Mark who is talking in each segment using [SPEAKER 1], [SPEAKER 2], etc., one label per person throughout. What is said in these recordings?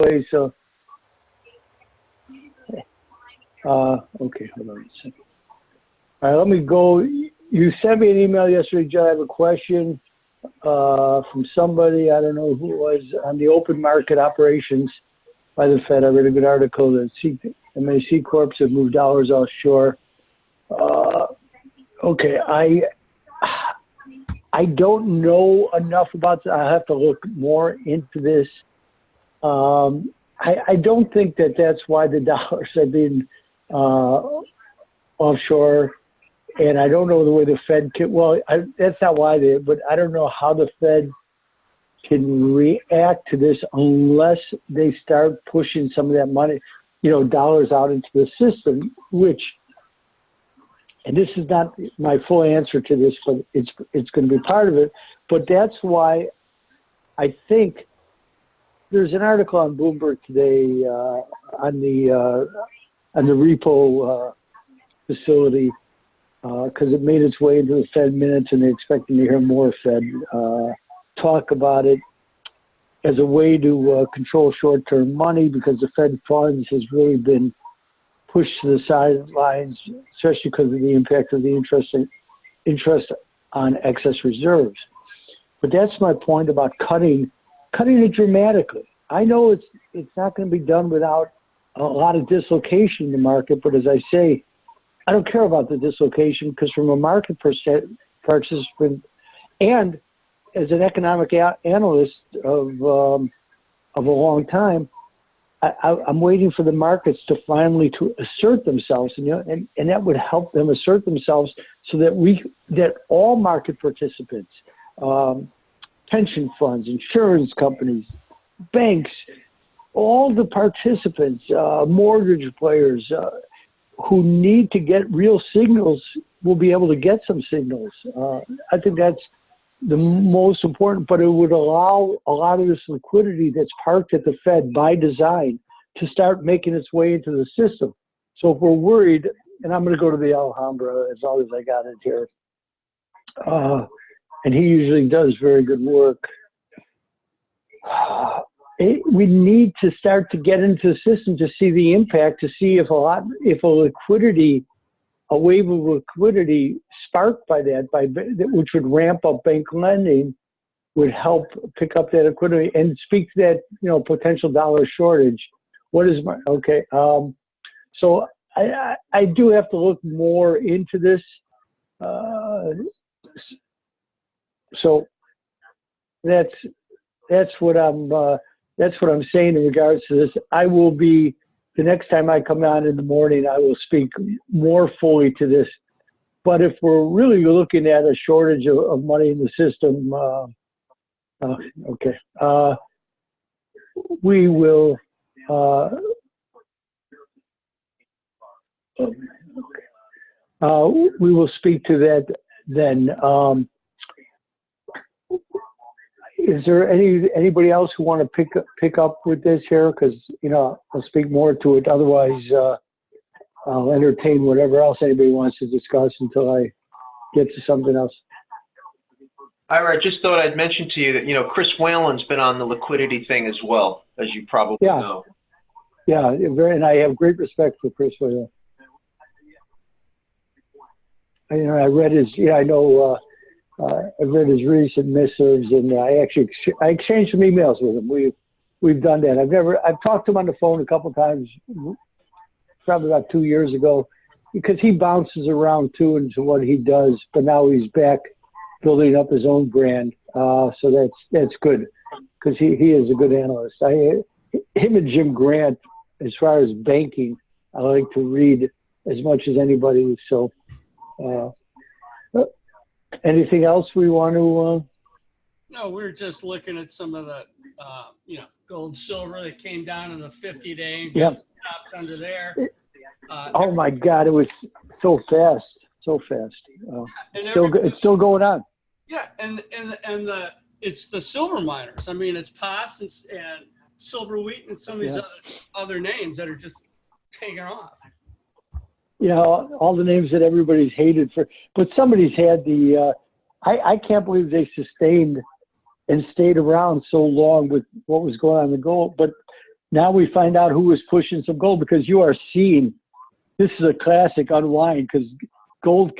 [SPEAKER 1] way. So, okay, hold on a second. All right, let me go. You sent me an email yesterday, Judd. I have a question from somebody, I don't know who it was, on the open market operations by the Fed. I read a good article that MAC Corps have moved dollars offshore. Okay, I don't know enough about that. I have to look more into this. I don't think that that's why the dollars have been offshore. And I don't know the way the Fed can, well, that's not why but I don't know how the Fed can react to this unless they start pushing some of that money, dollars out into the system, which, and this is not my full answer to this, but it's going to be part of it. But that's why I think there's an article on Bloomberg today on the repo facility, because it made its way into the Fed minutes, and they're expecting to hear more Fed talk about it as a way to control short-term money, because the Fed funds has really been pushed to the sidelines, especially because of the impact of the interest on excess reserves. But that's my point about cutting it dramatically. I know it's not going to be done without a lot of dislocation in the market, but as I say, I don't care about the dislocation, because from a market participant and as an economic analyst of a long time, I'm waiting for the markets to finally to assert themselves, and that would help them assert themselves, so that all market participants, pension funds, insurance companies, banks, all the participants, mortgage players, who need to get real signals will be able to get some signals. I think that's the most important, but it would allow a lot of this liquidity that's parked at the Fed by design to start making its way into the system. So if we're worried, and I'm going to go to the Alhambra as long as I got it here, and he usually does very good work. We need to start to get into the system to see the impact, to see if a wave of liquidity sparked by that, which would ramp up bank lending, would help pick up that liquidity and speak to that, potential dollar shortage. So I do have to look more into this. So that's what I'm saying in regards to this. I will be, the next time I come on in the morning, I will speak more fully to this. But if we're really looking at a shortage of money in the system, we will, we will speak to that then. Is there anybody else who want to pick up with this here? Because I'll speak more to it. Otherwise, I'll entertain whatever else anybody wants to discuss until I get to something else.
[SPEAKER 2] Ira, I just thought I'd mention to you that Chris Whalen's been on the liquidity thing as well, as you probably know.
[SPEAKER 1] Yeah, and I have great respect for Chris Whalen. I read his. I've read his recent missives, and I exchanged some emails with him. We've done that. I've talked to him on the phone a couple times, probably about 2 years ago, because he bounces around too into what he does, but now he's back building up his own brand. So that's good, because he is a good analyst. Him and Jim Grant, as far as banking, I like to read as much as anybody. So. Anything else we want to?
[SPEAKER 3] No, we're just looking at some of the, gold, silver that came down in the 50-day.
[SPEAKER 1] Yeah.
[SPEAKER 3] Tops under there.
[SPEAKER 1] Oh my God! It was so fast. It's still going on.
[SPEAKER 3] Yeah, and it's the silver miners. I mean, it's Pass and Silver Wheat and some of these other names that are just taking off.
[SPEAKER 1] All the names that everybody's hated for, but somebody's had I can't believe they sustained and stayed around so long with what was going on in the gold. But now we find out who was pushing some gold, because you are seeing, this is a classic unwind, because gold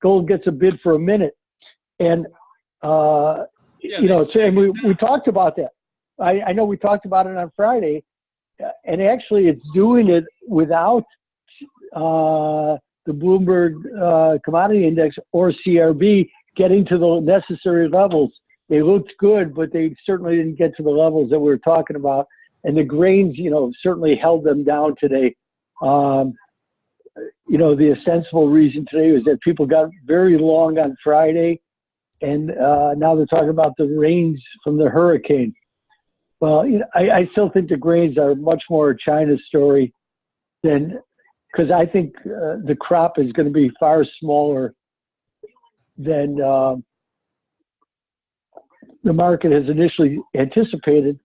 [SPEAKER 1] gold gets a bid for a minute. And, and we talked about that. I know we talked about it on Friday, and actually it's doing it without the Bloomberg Commodity Index or CRB getting to the necessary levels. They looked good, but they certainly didn't get to the levels that we were talking about. And the grains, certainly held them down today. The ostensible reason today was that people got very long on Friday, and now they're talking about the rains from the hurricane. Well, I still think the grains are much more a China story because I think the crop is going to be far smaller than the market has initially anticipated.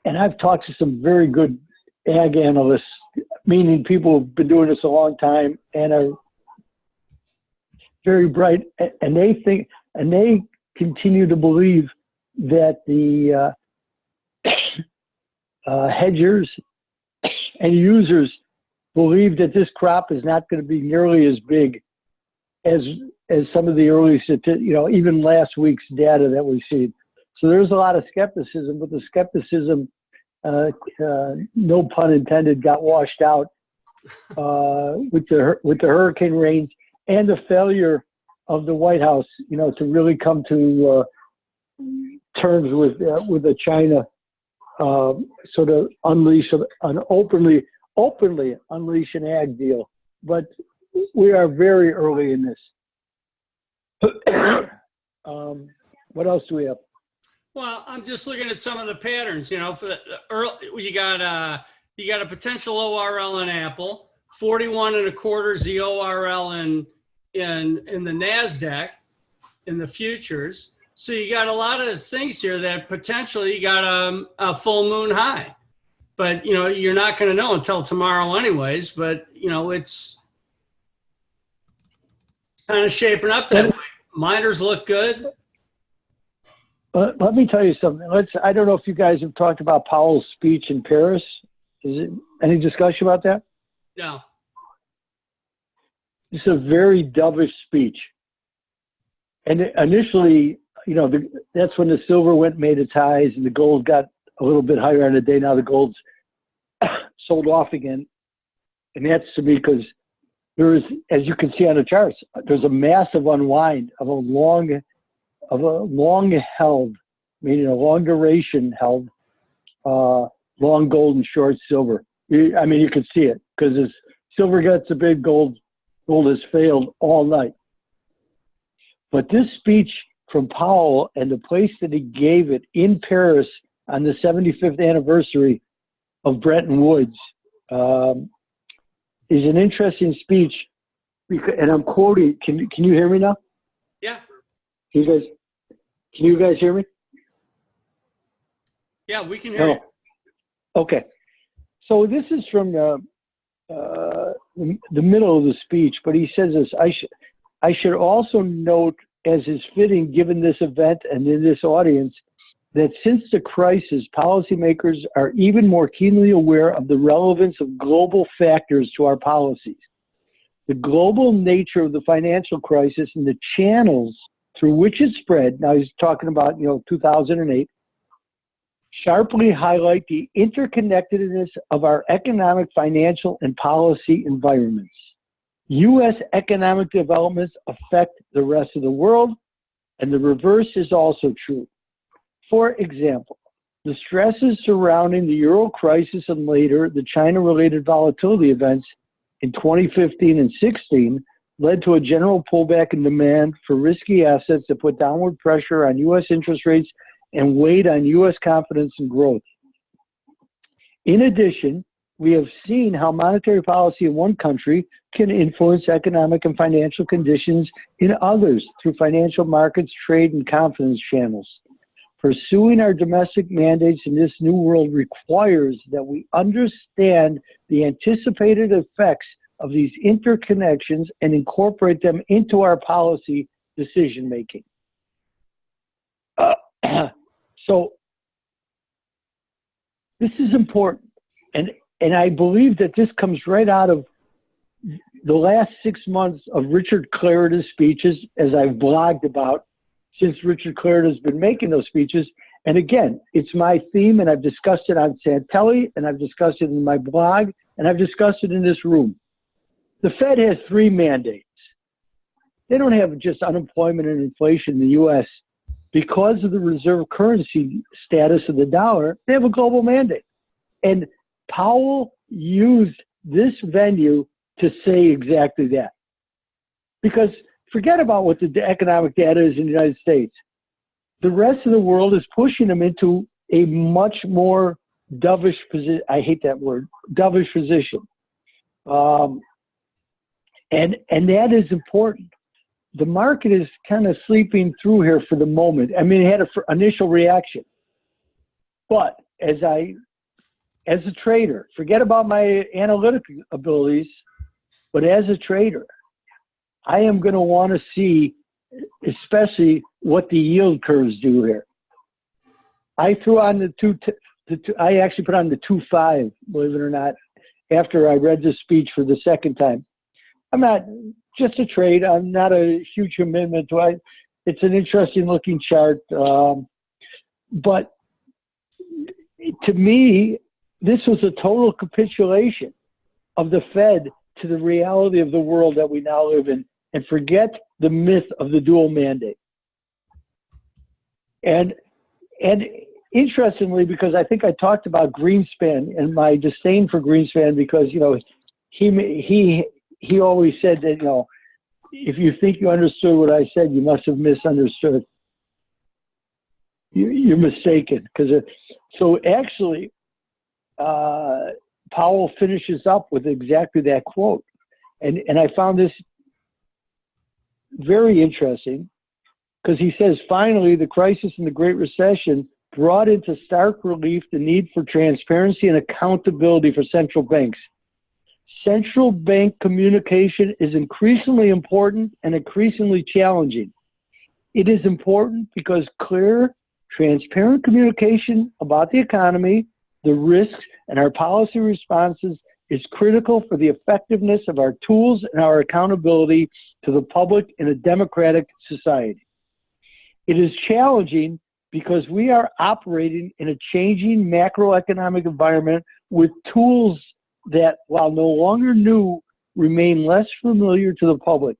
[SPEAKER 1] And I've talked to some very good ag analysts, meaning people who've been doing this a long time and are very bright, and they continue to believe that the hedgers and users believe that this crop is not going to be nearly as big as some of the early, even last week's data that we've seen. So there's a lot of skepticism, but the skepticism, no pun intended, got washed out with the hurricane rains and the failure of the White House, to really come to terms with the China, sort of unleash an openly unleash an ag deal. But we are very early in this. What else do we have?
[SPEAKER 3] Well, I'm just looking at some of the patterns. For the early, you got a potential ORL in Apple, 41.25 is the ORL in the Nasdaq, in the futures. So you got a lot of things here that potentially you got a full moon high, but you're not going to know until tomorrow, anyways. But it's kind of shaping up that way. Miners look good.
[SPEAKER 1] Let me tell you something. I don't know if you guys have talked about Powell's speech in Paris. Is it any discussion about that?
[SPEAKER 3] No.
[SPEAKER 1] It's a very dovish speech. And initially, that's when the silver made its highs, and the gold got a little bit higher on the day. Now the gold's sold off again. And that's to me because there is, as you can see on the charts, there's a massive unwind of a long held, meaning a long duration held, long gold and short silver. You can see it because as silver gets a big, gold has failed all night. But this speech from Powell and the place that he gave it in Paris on the 75th anniversary of Bretton Woods is an interesting speech. And I'm quoting. Can you hear me now?
[SPEAKER 3] Yeah.
[SPEAKER 1] Can you guys hear me?
[SPEAKER 3] Yeah, we can hear you.
[SPEAKER 1] Okay. So this is from the middle of the speech, but he says this: I should also note, as is fitting given this event and in this audience, that since the crisis, policymakers are even more keenly aware of the relevance of global factors to our policies. The global nature of the financial crisis and the channels through which it spread, now he's talking about 2008, sharply highlight the interconnectedness of our economic, financial, and policy environments. U.S. economic developments affect the rest of the world, and the reverse is also true. For example, the stresses surrounding the euro crisis and later the China-related volatility events in 2015 and 16 led to a general pullback in demand for risky assets that put downward pressure on U.S. interest rates and weighed on U.S. confidence and growth. In addition, we have seen how monetary policy in one country can influence economic and financial conditions in others through financial markets, trade, and confidence channels. Pursuing our domestic mandates in this new world requires that we understand the anticipated effects of these interconnections and incorporate them into our policy decision-making. So This is important. And I believe that this comes right out of the last 6 months of Richard Clarida's speeches, as I've blogged about since Richard Clarida has been making those speeches. And again, it's my theme, and I've discussed it on Santelli, and I've discussed it in my blog, and I've discussed it in this room. The Fed has 3 mandates. They don't have just unemployment and inflation in the U.S. Because of the reserve currency status of the dollar. They have a global mandate. And Powell used this venue to say exactly that. Because forget about what the economic data is in the United States. The rest of the world is pushing them into a much more dovish position. I hate that word, dovish position. And that is important. The market is kind of sleeping through here for the moment. I mean, it had an initial reaction. But as a trader, forget about my analytic abilities, but as a trader, I am going to want to see especially what the yield curves do here. I threw on I actually put on the 2.5, believe it or not, after I read this speech for the second time. I'm not just a trade. I'm not a huge commitment to it. It's an interesting looking chart. But to me, this was a total capitulation of the Fed to the reality of the world that we now live in, and forget the myth of the dual mandate. And interestingly, because I think I talked about Greenspan and my disdain for Greenspan, because, you know, he always said that, you know, if you think you understood what I said, you must have misunderstood. You're mistaken. So actually, Powell finishes up with exactly that quote. And I found this very interesting, because he says, finally, the crisis in the Great Recession brought into stark relief the need for transparency and accountability for central banks. Central bank communication is increasingly important and increasingly challenging. It is important because clear, transparent communication about the economy, the risks, and our policy responses is critical for the effectiveness of our tools and our accountability to the public in a democratic society. It is challenging because we are operating in a changing macroeconomic environment with tools that, while no longer new, remain less familiar to the public.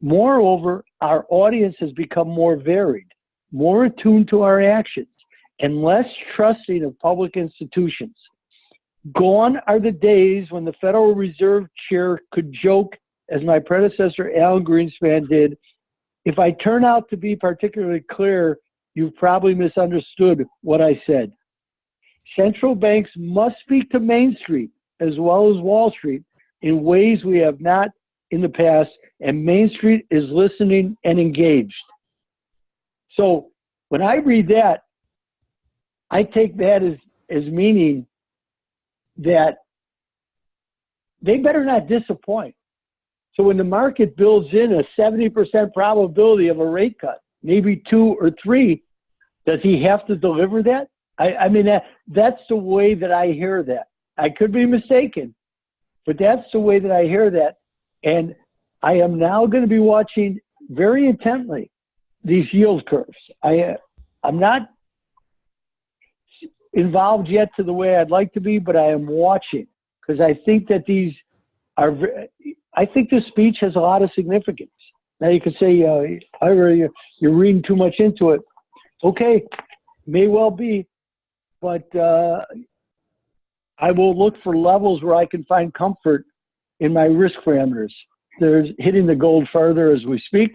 [SPEAKER 1] Moreover, our audience has become more varied, more attuned to our actions, and less trusting of public institutions. Gone are the days when the Federal Reserve Chair could joke, as my predecessor Alan Greenspan did, if I turn out to be particularly clear, you've probably misunderstood what I said. Central banks must speak to Main Street as well as Wall Street in ways we have not in the past, and Main Street is listening and engaged. So when I read that, I take that as meaning that they better not disappoint. So when the market builds in a 70% probability of a rate cut, maybe 2 or 3, does he have to deliver that? I mean, that's the way that I hear that. I could be mistaken, but that's the way that I hear that. And I am now going to be watching very intently these yield curves. I'm not involved yet to the way I'd like to be, but I am watching, because I think that these are, I think this speech has a lot of significance. Now you could say, Ira, you're reading too much into it. Okay, may well be, but I will look for levels where I can find comfort in my risk parameters. There's hitting the gold farther as we speak.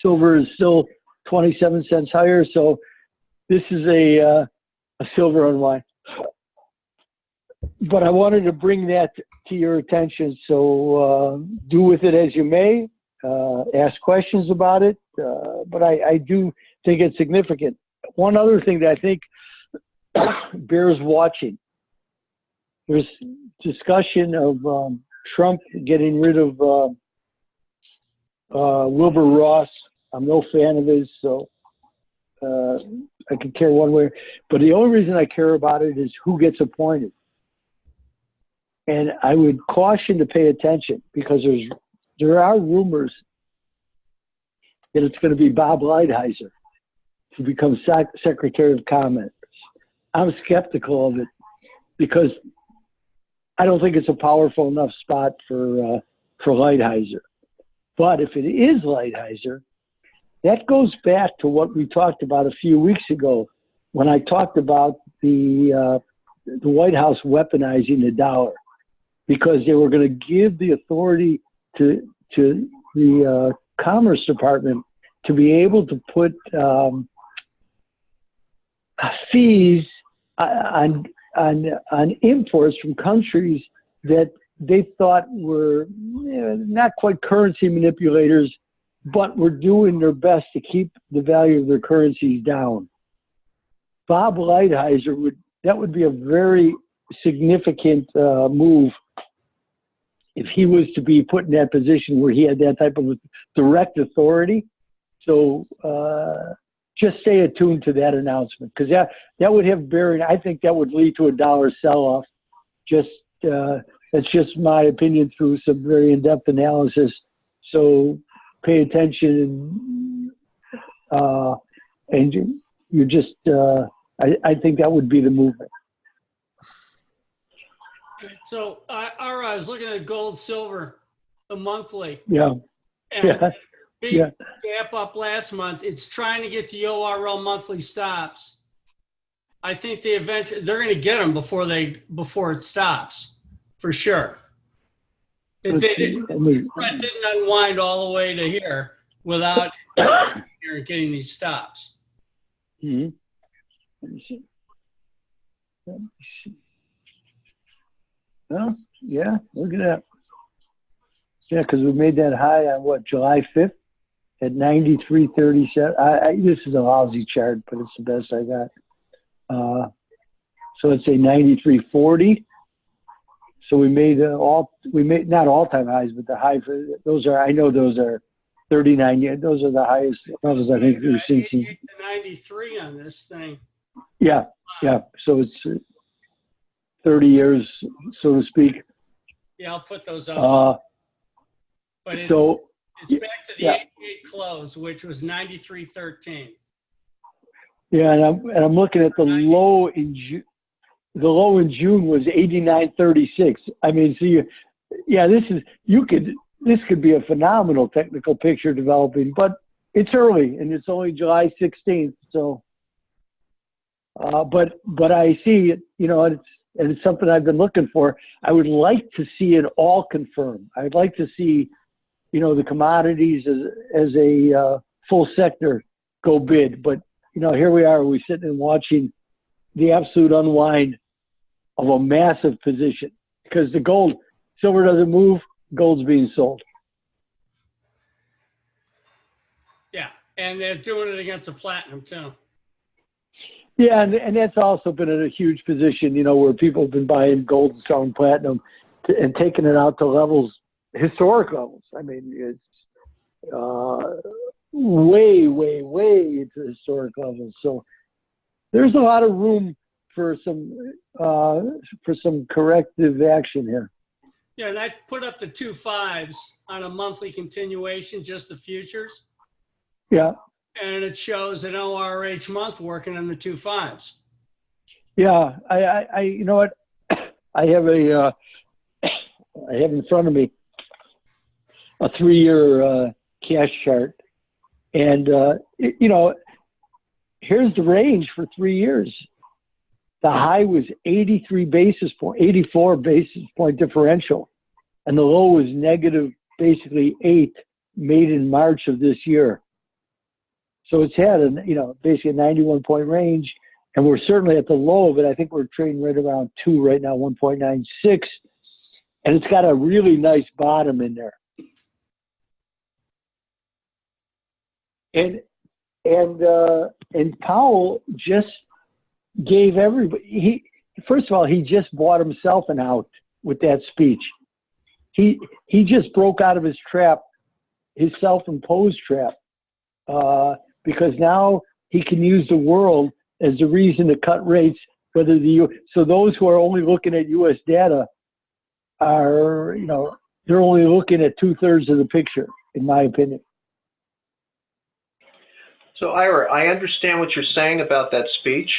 [SPEAKER 1] Silver is still 27 cents higher, so this is a silver unwind. But I wanted to bring that to your attention, so do with it as you may. Ask questions about it, but I do think it's significant. One other thing that I think bears watching, there's discussion of Trump getting rid of Wilbur Ross. I'm no fan of his, so I could care one way, but the only reason I care about it is who gets appointed. And I would caution to pay attention because there are rumors that it's going to be Bob Lighthizer to become Secretary of Commerce. I'm skeptical of it because I don't think it's a powerful enough spot for Lighthizer. But if it is Lighthizer, that goes back to what we talked about a few weeks ago when I talked about the White House weaponizing the dollar, because they were going to give the authority to the Commerce Department to be able to put fees on imports from countries that they thought were not quite currency manipulators, but were doing their best to keep the value of their currencies down. Bob Lighthizer that would be a very significant move if he was to be put in that position where he had that type of direct authority. So just stay attuned to that announcement, because that would have bearing. I think that would lead to a dollar sell-off. That's just my opinion through some very in-depth analysis. So pay attention, and you just. I think that would be the movement.
[SPEAKER 3] So I was looking at gold, silver, the monthly.
[SPEAKER 1] Yeah.
[SPEAKER 3] And big gap up last month. It's trying to get the ORL monthly stops. I think they're going to get them before it stops, for sure. It didn't unwind all the way to here without getting these stops.
[SPEAKER 1] Mm-hmm. Let me see. Well, yeah, look at that. Yeah, because we made that high on July 5th at 93.37. This is a lousy chart, but it's the best I got. So let's say 93.40. So we made not all-time highs, but the high for those are 39. Those are the highest levels I think we've seen.
[SPEAKER 3] 88 to 93 on this thing.
[SPEAKER 1] Yeah. So it's 30 years, so to speak.
[SPEAKER 3] Yeah, I'll put those up. But it's back to the 88 close, which was 93.13.
[SPEAKER 1] Yeah, and I'm looking at the low in June. The low in June was 89.36. I mean, this could be a phenomenal technical picture developing, but it's early and it's only July 16th. So, but I see it, and it's something I've been looking for. I would like to see it all confirmed. I'd like to see, the commodities as a full sector go bid. But, here we are, we're sitting and watching the absolute unwind of a massive position, because silver doesn't move, gold's being sold.
[SPEAKER 3] Yeah, and they're doing it against the platinum too.
[SPEAKER 1] Yeah, and that's also been a huge position, where people have been buying gold and selling platinum and taking it out to historic levels. I mean, it's way into historic levels. So there's a lot of room for some corrective action here.
[SPEAKER 3] Yeah, and I put up the 2 5s on a monthly continuation, just the futures.
[SPEAKER 1] Yeah.
[SPEAKER 3] And it shows an ORH month working on the 2 5s.
[SPEAKER 1] Yeah, I you know what? I have in front of me a 3-year cash chart, and here's the range for 3 years. The high was 84 basis point differential, and the low was negative, basically 8, made in March of this year. So it's had basically a 91 point range, and we're certainly at the low of it. I think we're trading right around 2 right now, 1.96, and it's got a really nice bottom in there. And Powell just gave everybody. First of all, he just bought himself an out with that speech. He just broke out of his trap, his self-imposed trap, because now he can use the world as the reason to cut rates. So those who are only looking at U.S. data are, they're only looking at 2/3 of the picture, in my opinion.
[SPEAKER 2] So, Ira, I understand what you're saying about that speech,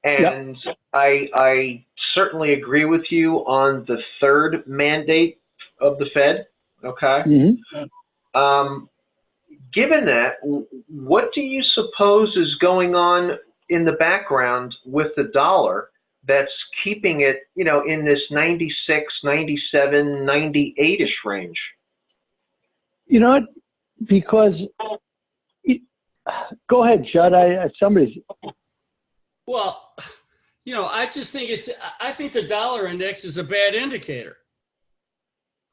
[SPEAKER 2] and yep. I certainly agree with you on the third mandate of the Fed. Okay.
[SPEAKER 1] Mm-hmm.
[SPEAKER 2] Given that, what do you suppose is going on in the background with the dollar that's keeping it, in this 96, 97, 98-ish range?
[SPEAKER 1] You know what? Because go ahead, Judd. Somebody's.
[SPEAKER 3] Well, I just think I think the dollar index is a bad indicator.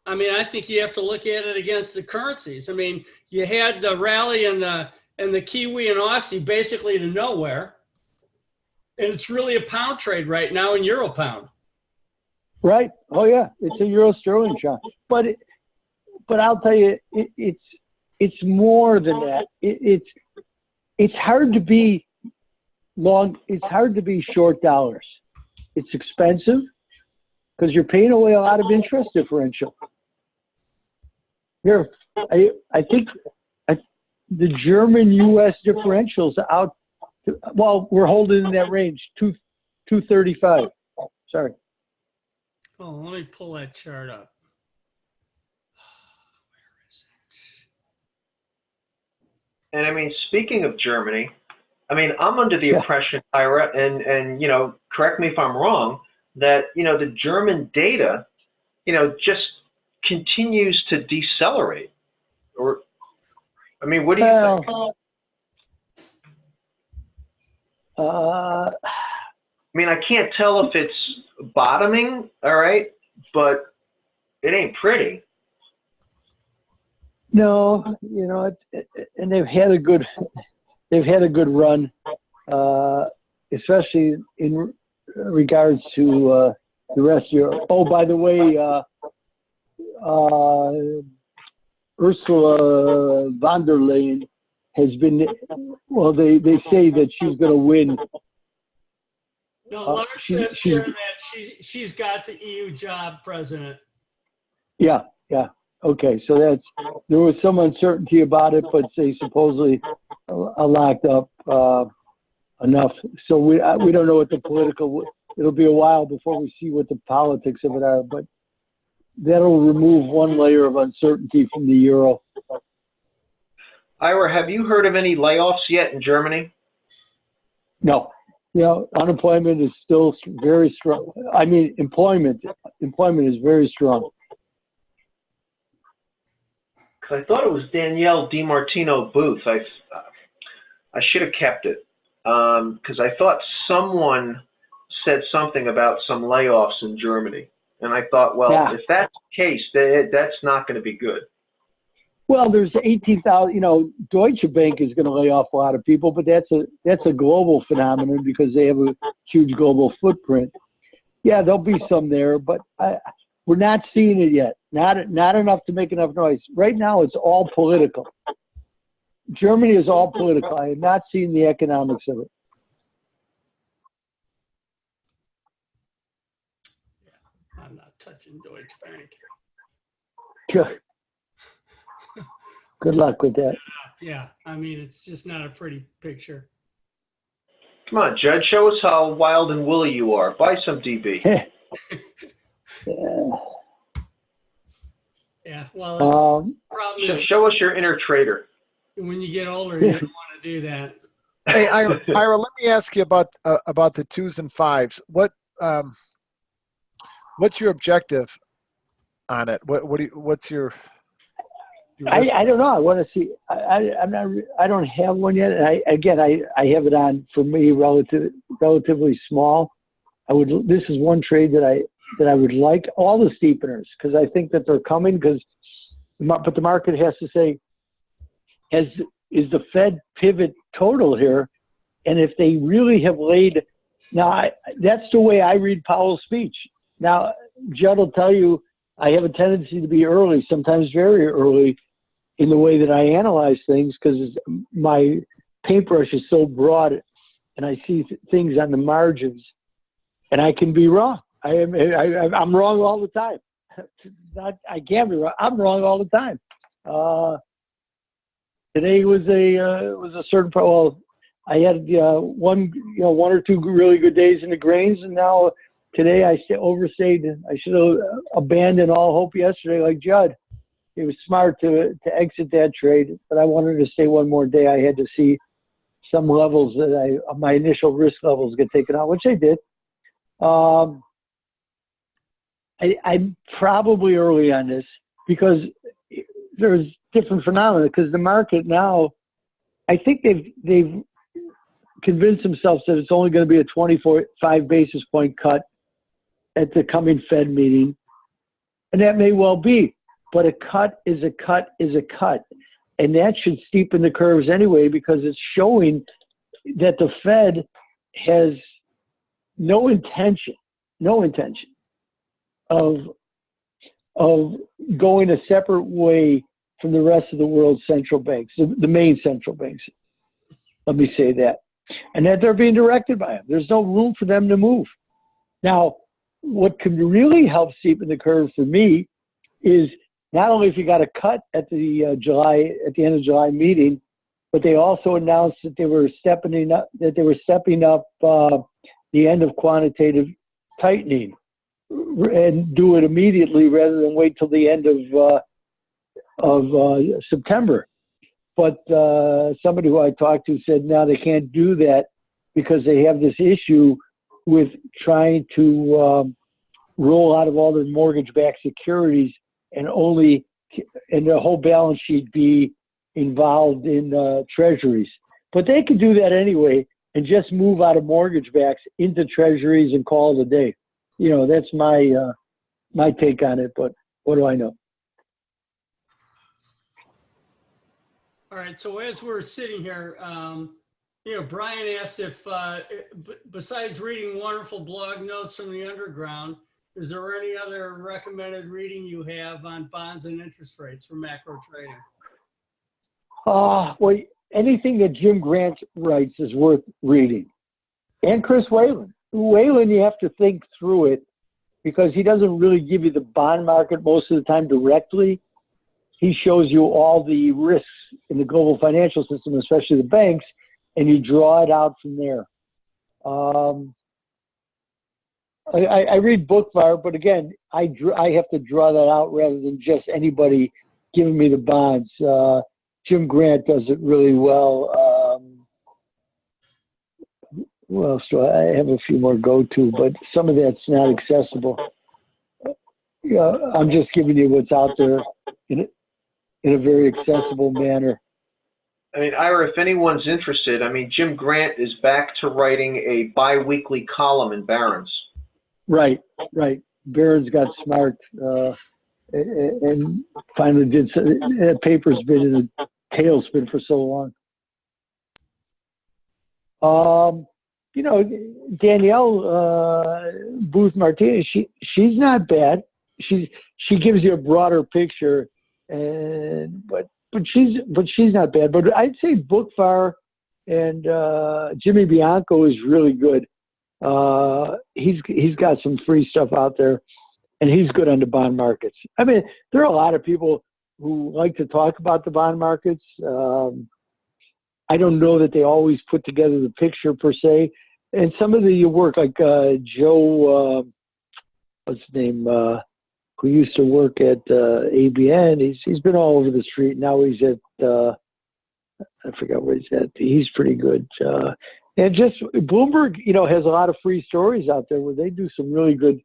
[SPEAKER 3] I mean, I think you have to look at it against the currencies. I mean, you had the rally in the Kiwi and Aussie basically to nowhere. And it's really a pound trade right now in Euro pound.
[SPEAKER 1] Right. Oh yeah. It's a Euro sterling, John. But I'll tell you, it's more than that. It's hard to be long. It's hard to be short dollars. It's expensive because you're paying away a lot of interest differential. Here, I think the German-U.S. differentials out. Well, we're holding in that range, 235. Sorry.
[SPEAKER 3] Oh, let me pull that chart up. Where is it?
[SPEAKER 2] And I mean, speaking of Germany, I mean, I'm under the impression, Ira, and correct me if I'm wrong, that the German data, just continues to decelerate. Or, I mean, what do you think? I mean, I can't tell if it's bottoming, all right, but it ain't pretty.
[SPEAKER 1] No, and they've had a good run, especially in regards to the rest of Europe. Oh, by the way, Ursula von der Leyen has been, well, they say that she's going to win.
[SPEAKER 3] No, Lars says here that she's got the EU job, President.
[SPEAKER 1] Yeah. Okay, so there was some uncertainty about it, but they supposedly locked up enough. So we don't know what the political. It'll be a while before we see what the politics of it are, but that'll remove one layer of uncertainty from the euro.
[SPEAKER 2] Ira, have you heard of any layoffs yet in Germany?
[SPEAKER 1] No. Unemployment is still very strong. I mean, employment is very strong.
[SPEAKER 2] Because I thought it was Danielle DiMartino Booth. I should have kept it because I thought someone said something about some layoffs in Germany. And I thought, well, if that's the case, that's not going to be good.
[SPEAKER 1] Well, there's 18,000. Deutsche Bank is going to lay off a lot of people, but that's a global phenomenon because they have a huge global footprint. Yeah, there'll be some there, but we're not seeing it yet. Not enough to make enough noise. Right now, it's all political. Germany is all political. I have not seen the economics of it.
[SPEAKER 3] Yeah, I'm not touching Deutsche Bank.
[SPEAKER 1] Good luck with that.
[SPEAKER 3] Yeah, I mean, it's just not a pretty picture.
[SPEAKER 2] Come on, Judd, show us how wild and woolly you are. Buy some DB.
[SPEAKER 3] Yeah, well, that's the problem
[SPEAKER 2] Just
[SPEAKER 3] is
[SPEAKER 2] show us your inner trader.
[SPEAKER 3] when you get older, you don't want to do that.
[SPEAKER 4] Hey, Ira, let me ask you about the 2s and 5s. What's your objective on it? What's your
[SPEAKER 1] I don't know. I want to see. I don't have one yet. And I have it on for me relatively small. This is one trade that I would like all the steepeners because I think that they're coming but the market has to say, is the Fed pivot total here? And if they really have that's the way I read Powell's speech. Now, Judd will tell you, I have a tendency to be early, sometimes very early, in the way that I analyze things because my paintbrush is so broad, and I see things on the margins, and I can be wrong. I'm wrong all the time. I can't be wrong. I'm wrong all the time. Today was a certain. Well, I had one or two really good days in the grains, and now today I overstayed. I should have abandoned all hope yesterday, like Judd. It was smart to exit that trade, but I wanted to stay one more day. I had to see some levels that my initial risk levels get taken out, which I did. I'm probably early on this because there's different phenomena. Because the market now, I think they've convinced themselves that it's only going to be a 25 basis point cut at the coming Fed meeting, and that may well be. But a cut is a cut is a cut, and that should steepen the curves anyway because it's showing that the Fed has no intention of going a separate way from the rest of the world's central banks, the main central banks. Let me say that. And that they're being directed by them. There's no room for them to move. Now, what can really help steepen the curve for me is not only if you got a cut at the end of July meeting, but they also announced that they were stepping up the end of quantitative tightening and do it immediately rather than wait till the end of September. But somebody who I talked to said now they can't do that because they have this issue with trying to roll out of all their mortgage-backed securities and the whole balance sheet be involved in treasuries. But they could do that anyway and just move out of mortgage backs into treasuries and call it a day. That's my take on it, but what do I know?
[SPEAKER 3] All right. So as we're sitting here, Brian asked if, besides reading wonderful blog notes from the underground, is there any other recommended reading you have on bonds and interest rates for macro trading?
[SPEAKER 1] Well, anything that Jim Grant writes is worth reading. And Chris Whalen. Whalen, you have to think through it because he doesn't really give you the bond market most of the time directly. He shows you all the risks in the global financial system, especially the banks, and you draw it out from there. I read Bookfire, but again, I have to draw that out rather than just anybody giving me the bonds. Jim Grant does it really well. What else do I have? A few more go-to, but some of that's not accessible. I'm just giving you what's out there in a very accessible manner.
[SPEAKER 2] I mean, Ira, if anyone's interested, Jim Grant is back to writing a bi-weekly column in Barron's.
[SPEAKER 1] Right. Barron's got smart and finally did. The paper's been in a tailspin for so long. Danielle Booth Martinez, she's not bad. She gives you a broader picture, but she's not bad. But I'd say Bookfire and Jimmy Bianco is really good. He's got some free stuff out there, and he's good on the bond markets. There are a lot of people who like to talk about the bond markets. I don't know that they always put together the picture per se. And some of the work, like Joe, what's his name, who used to work at ABN, he's been all over the street. Now he's at, I forgot where he's at. He's pretty good. And just Bloomberg, has a lot of free stories out there where they do some really good,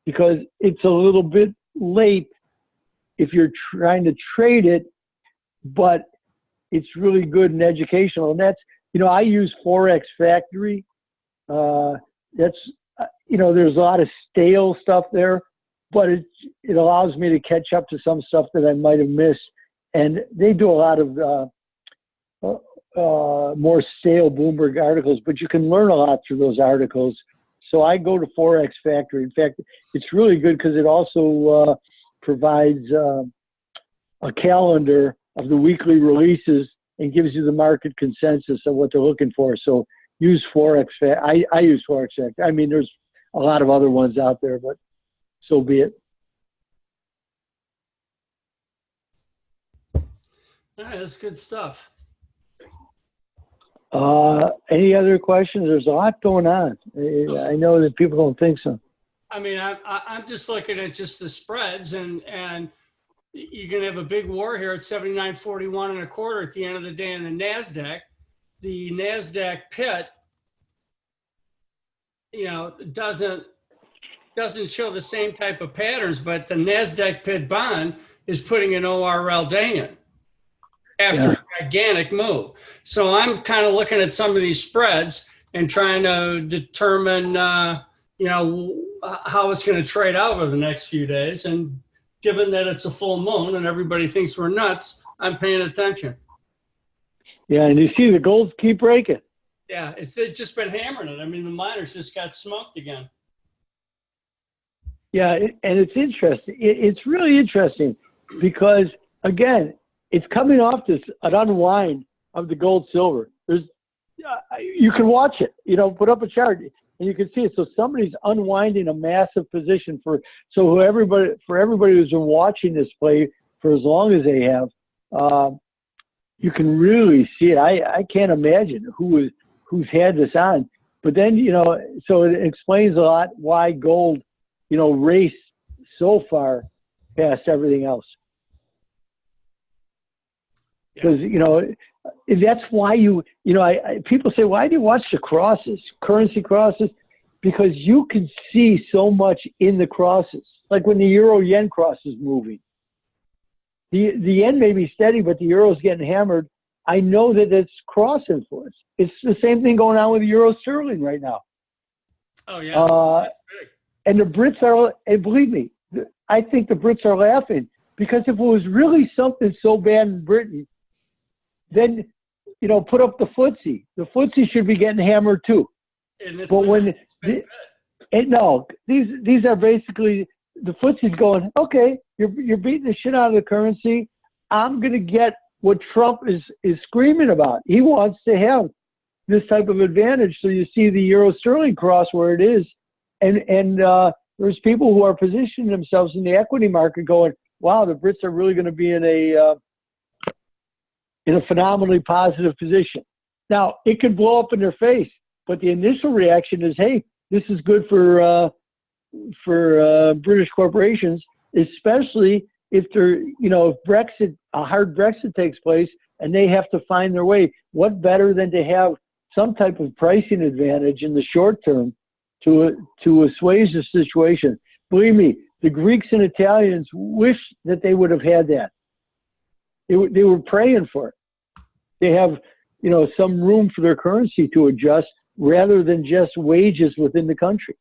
[SPEAKER 1] because it's a little bit late if you're trying to trade it, but it's really good and educational. And that's, I use Forex Factory. That's, there's a lot of stale stuff there, but it allows me to catch up to some stuff that I might have missed. And they do a lot of more stale Bloomberg articles, but you can learn a lot through those articles. So I go to Forex Factory. In fact, it's really good because it also provides a calendar of the weekly releases and gives you the market consensus of what they're looking for. So use Forex. I use Forex. I mean, there's a lot of other ones out there, but so be it.
[SPEAKER 3] All right, that's good stuff.
[SPEAKER 1] Any other questions? There's a lot going on. I know that people don't think so.
[SPEAKER 3] I mean, I'm just looking at just the spreads, and you're going to have a big war here at 79.41 and a quarter at the end of the day in the NASDAQ. The NASDAQ pit, you know, doesn't show the same type of patterns, but the NASDAQ pit bond is putting an ORL day in after a gigantic move. So I'm kind of looking at some of these spreads and trying to determine, you know, how it's going to trade out over the next few days. And given that it's a full moon and everybody thinks we're nuts, I'm paying attention.
[SPEAKER 1] Yeah, and you see the golds keep breaking.
[SPEAKER 3] Yeah, it's just been hammering it. I mean, the miners just got smoked again.
[SPEAKER 1] Yeah, and it's interesting. It's really interesting because, again, it's coming off an unwind of the gold silver. There's, you can watch it, you know, put up a chart and you can see it. So somebody's unwinding a massive position for everybody who's been watching this play for as long as they have. You can really see it. I can't imagine who's had this on. But then, you know, so it explains a lot why gold, you know, raced so far past everything else. Because, you know, that's why people say, why do you watch the crosses, currency crosses? Because you can see so much in the crosses. Like when the euro-yen cross is moving. The yen may be steady, but the euro's getting hammered. I know that it's cross influence. It's the same thing going on with the euro sterling right now.
[SPEAKER 3] Oh, yeah.
[SPEAKER 1] And the Brits are, and believe me, I think the Brits are laughing because if it was really something so bad in Britain, then, you know, put up the FTSE. The FTSE should be getting hammered too. But when these are basically the FTSE's going, okay, you're beating the shit out of the currency. I'm going to get what Trump is screaming about. He wants to have this type of advantage. So you see the euro sterling cross where it is, and there's people who are positioning themselves in the equity market going, wow, the Brits are really going to be in a phenomenally positive position. Now, it could blow up in their face, but the initial reaction is, hey, this is good for British corporations, especially if if a hard Brexit takes place and they have to find their way. What better than to have some type of pricing advantage in the short term to assuage the situation? Believe me, the Greeks and Italians wish that they would have had that. They were praying for it. They have, you know, some room for their currency to adjust rather than just wages within the country.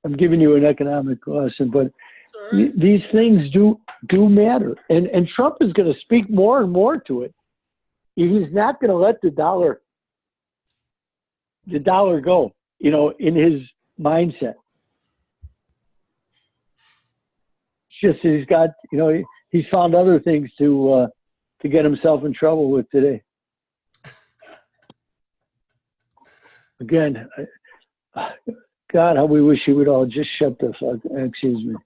[SPEAKER 1] I'm giving you an economic lesson, but these things do matter. And Trump is going to speak more and more to it. He's not going to let the dollar go, you know, in his mindset. It's just he's got, you know, he's found other things to get himself in trouble with today. Again, God, how we wish he would all just shut the fuck. Excuse me.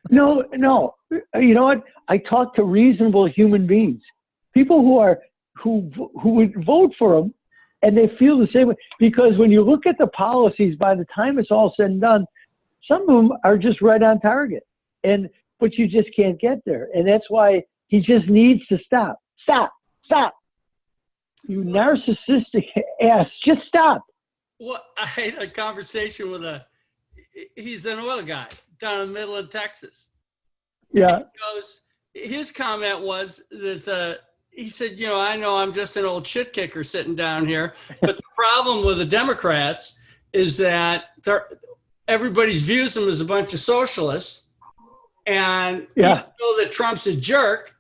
[SPEAKER 1] No. You know what? I talk to reasonable human beings, people who would vote for him, and they feel the same way. Because when you look at the policies, by the time it's all said and done, some of them are just right on target, but you just can't get there, and that's why he just needs to stop. Stop! You narcissistic ass, just stop.
[SPEAKER 3] Well, I had a conversation with he's an oil guy down in the middle of Texas.
[SPEAKER 1] Yeah.
[SPEAKER 3] His comment was that he said, you know I'm just an old shit kicker sitting down here. But the problem with the Democrats is that everybody's views them as a bunch of socialists. And even though that Trump's a jerk,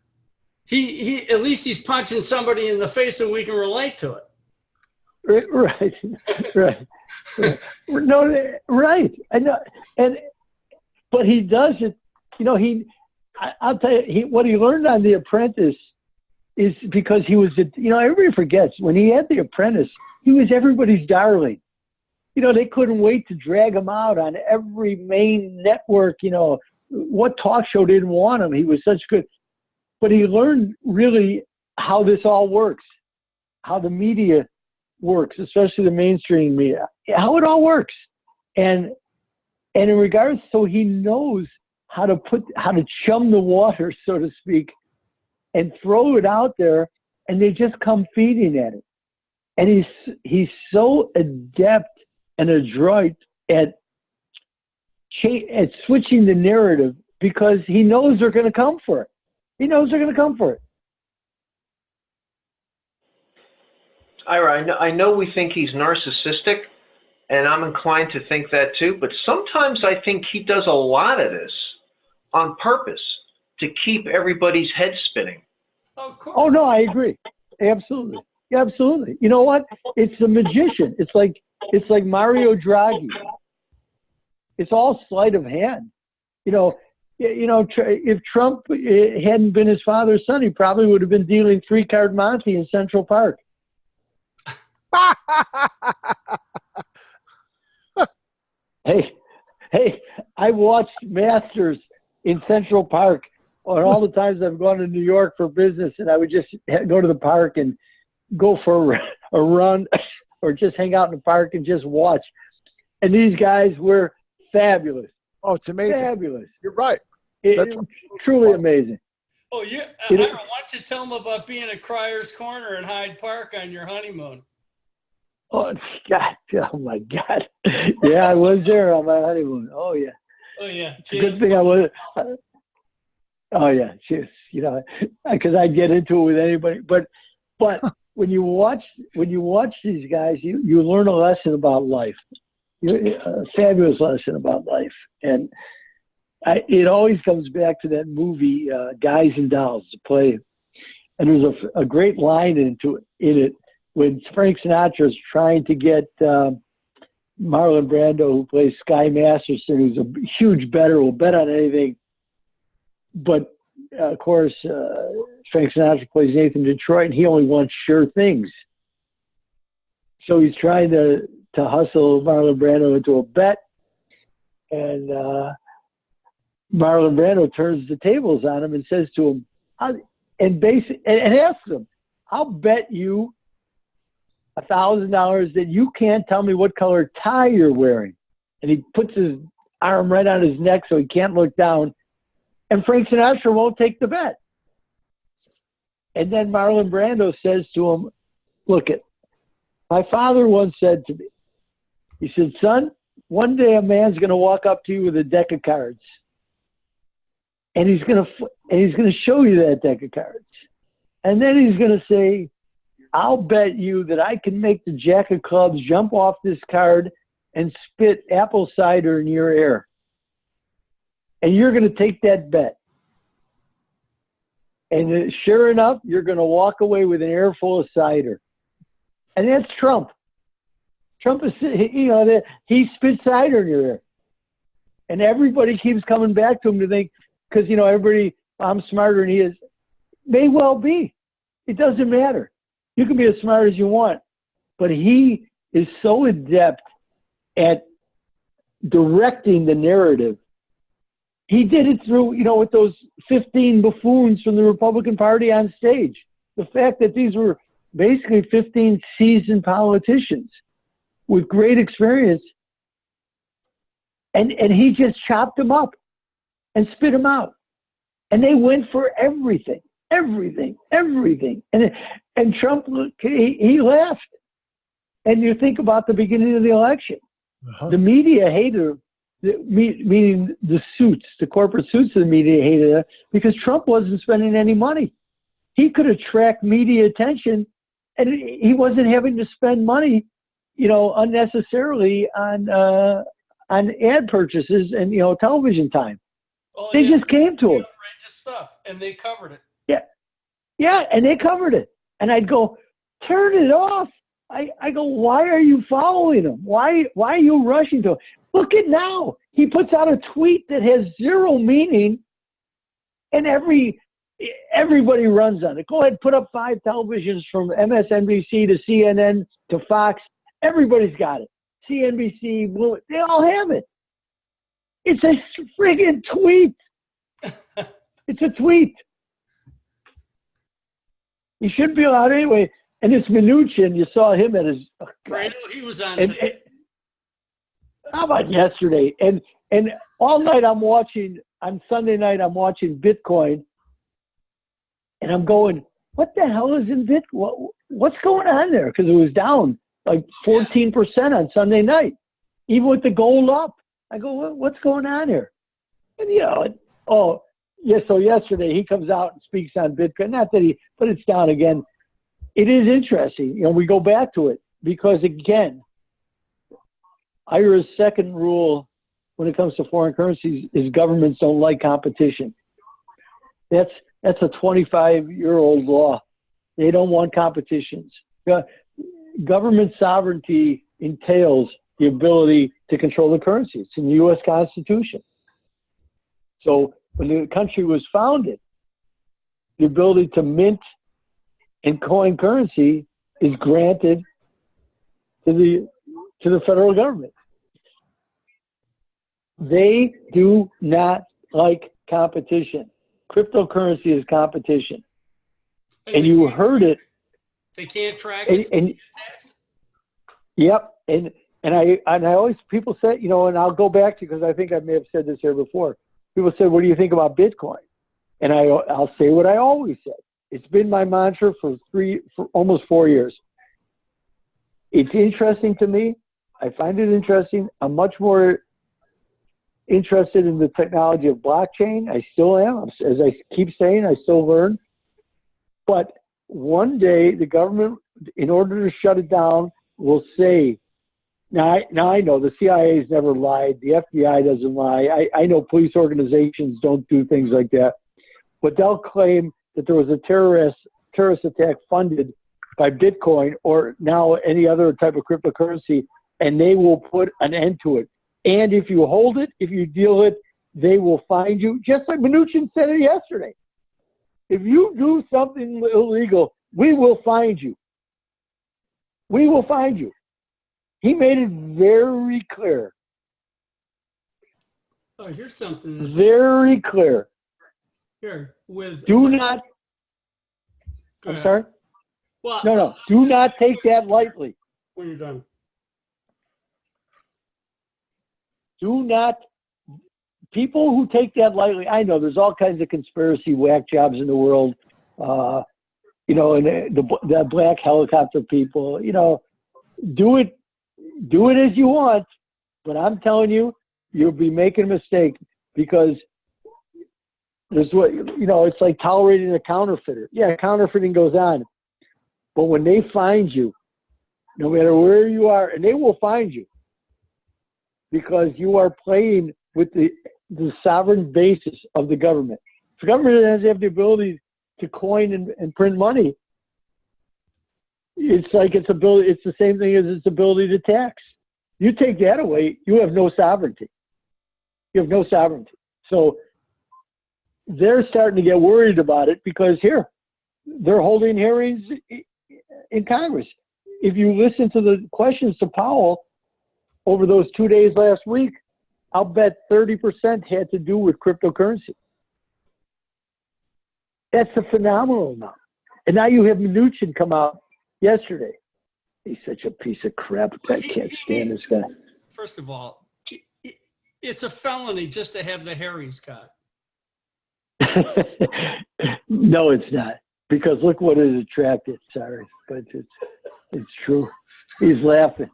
[SPEAKER 3] he at least he's punching somebody in the face and we can relate to it.
[SPEAKER 1] Right. No, right. I know, but he does it I'll tell you, what he learned on The Apprentice is because he was, everybody forgets when he had The Apprentice, he was everybody's darling. They couldn't wait to drag him out on every main network. What talk show didn't want him? He was such good, but he learned really how this all works, how the media works, especially the mainstream media, how it all works. And in regards, so he knows how to chum the water, so to speak, and throw it out there, and they just come feeding at it. And he's so adept and adroit at switching the narrative because he knows they're going to come for it. He knows they're going to come for it.
[SPEAKER 2] Ira, I know we think he's narcissistic, and I'm inclined to think that too, but sometimes I think he does a lot of this on purpose to keep everybody's head spinning.
[SPEAKER 3] Of course.
[SPEAKER 1] Oh, no, I agree. Absolutely. Absolutely. You know what? It's a magician. It's like Mario Draghi. It's all sleight of hand. If Trump hadn't been his father's son, he probably would have been dealing 3-card Monte in Central Park. Hey, I watched Masters in Central Park on all the times I've gone to New York for business, and I would just go to the park and go for a run or just hang out in the park and just watch. And these guys were fabulous.
[SPEAKER 4] Oh, it's amazing.
[SPEAKER 1] Fabulous.
[SPEAKER 4] You're right.
[SPEAKER 1] It's truly amazing.
[SPEAKER 3] Oh, yeah. Ira, why don't you tell them about being at Cryer's Corner in Hyde Park on your honeymoon?
[SPEAKER 1] Oh, God. Oh, my God. Yeah, I was there on my honeymoon. Oh, yeah.
[SPEAKER 3] Oh, yeah.
[SPEAKER 1] Good thing I was. Oh, yeah. Just, because I'd get into it with anybody. But when you watch these guys, you learn a lesson about life. A fabulous lesson about life. And it always comes back to that movie, Guys and Dolls, the play. And there's a great line in it when Frank Sinatra is trying to get Marlon Brando, who plays Sky Masterson, who's a huge bettor, will bet on anything. But, of course, Frank Sinatra plays Nathan Detroit, and he only wants sure things. So he's trying to hustle Marlon Brando into a bet. And Marlon Brando turns the tables on him and says to him, and asks him, I'll bet you $1,000 that you can't tell me what color tie you're wearing. And he puts his arm right on his neck so he can't look down. And Frank Sinatra won't take the bet. And then Marlon Brando says to him, look it, my father once said to me, he said, son, one day a man's going to walk up to you with a deck of cards. And he's going to show you that deck of cards. And then he's going to say, I'll bet you that I can make the jack of clubs jump off this card and spit apple cider in your ear. And you're going to take that bet. And sure enough, you're going to walk away with an ear full of cider. And that's Trump. Trump is, he spits cider in your ear. And everybody keeps coming back to him to think, because, everybody, I'm smarter than he is. May well be. It doesn't matter. You can be as smart as you want. But he is so adept at directing the narrative. He did it through, with those 15 buffoons from the Republican Party on stage. The fact that these were basically 15 seasoned politicians with great experience. And he just chopped them up and spit them out. And they went for everything. And Trump, he laughed. And you think about the beginning of the election. Uh-huh. The media hated him, meaning the suits, the corporate suits of the media hated him because Trump wasn't spending any money. He could attract media attention, and he wasn't having to spend money, unnecessarily on ad purchases and, television time.
[SPEAKER 3] Well,
[SPEAKER 1] they just came to him.
[SPEAKER 3] Outrageous stuff, and they covered it.
[SPEAKER 1] Yeah, and they covered it. And I'd go, turn it off. I go, why are you following him? Why are you rushing to him? Look at now. He puts out a tweet that has zero meaning, and everybody runs on it. Go ahead, put up 5 televisions from MSNBC to CNN to Fox. Everybody's got it. CNBC, they all have it. It's a friggin' tweet. It's a tweet. He shouldn't be allowed anyway. And it's Mnuchin. You saw him at his.
[SPEAKER 3] Right, he was on.
[SPEAKER 1] How about yesterday? And all night I'm watching. On Sunday night I'm watching Bitcoin, and I'm going, what the hell is in Bitcoin? What's going on there? Because it was down like 14% on Sunday night, even with the gold up. I go, what's going on here? And so yesterday he comes out and speaks on Bitcoin. Not that but it's down again. It is interesting. We go back to it because, again, Ira's second rule when it comes to foreign currencies is governments don't like competition. That's a 25-year-old law. They don't want competitions. Government sovereignty entails the ability to control the currency. It's in the U.S. Constitution. So when the country was founded, the ability to mint and coin currency is granted to the federal government. They do not like competition. Cryptocurrency is competition. And you heard it.
[SPEAKER 3] They can't track it.
[SPEAKER 1] Yep. And I always, people say, and I'll go back to, because I think I may have said this here before. People say, what do you think about Bitcoin? And I'll say what I always said. It's been my mantra for almost 4 years. It's interesting to me. I find it interesting. I'm much more interested in the technology of blockchain. I still am. As I keep saying, I still learn. But one day the government, in order to shut it down, will say, now I know the CIA has never lied. The FBI doesn't lie. I know police organizations don't do things like that. But they'll claim that there was a terrorist attack funded by Bitcoin or now any other type of cryptocurrency, and they will put an end to it. And if you hold it, if you deal it, they will find you, just like Mnuchin said it yesterday. If you do something illegal, we will find you. We will find you. He made it very clear.
[SPEAKER 3] Oh, here's something.
[SPEAKER 1] Very clear.
[SPEAKER 3] Here,
[SPEAKER 1] do not. I'm sorry?
[SPEAKER 3] Well,
[SPEAKER 1] no. Do not take that lightly.
[SPEAKER 3] When you're done.
[SPEAKER 1] Do not. People who take that lightly, I know there's all kinds of conspiracy whack jobs in the world. And the black helicopter people, do it as you want. But I'm telling you, you'll be making a mistake because it's like tolerating a counterfeiter. Yeah, counterfeiting goes on. But when they find you, no matter where you are, and they will find you because you are playing with the sovereign basis of the government. If the government doesn't have the ability to coin and print money, it's like it's the same thing as its ability to tax. You take that away, you have no sovereignty. You have no sovereignty. So they're starting to get worried about it because they're holding hearings in Congress. If you listen to the questions to Powell over those 2 days last week, I'll bet 30% had to do with cryptocurrency. That's a phenomenal amount. And now you have Mnuchin come out yesterday. He's such a piece of crap. I can't stand this guy.
[SPEAKER 3] First of all, it's a felony just to have the hair he's got.
[SPEAKER 1] No, it's not. Because look what it attracted. Sorry, but it's true. He's laughing.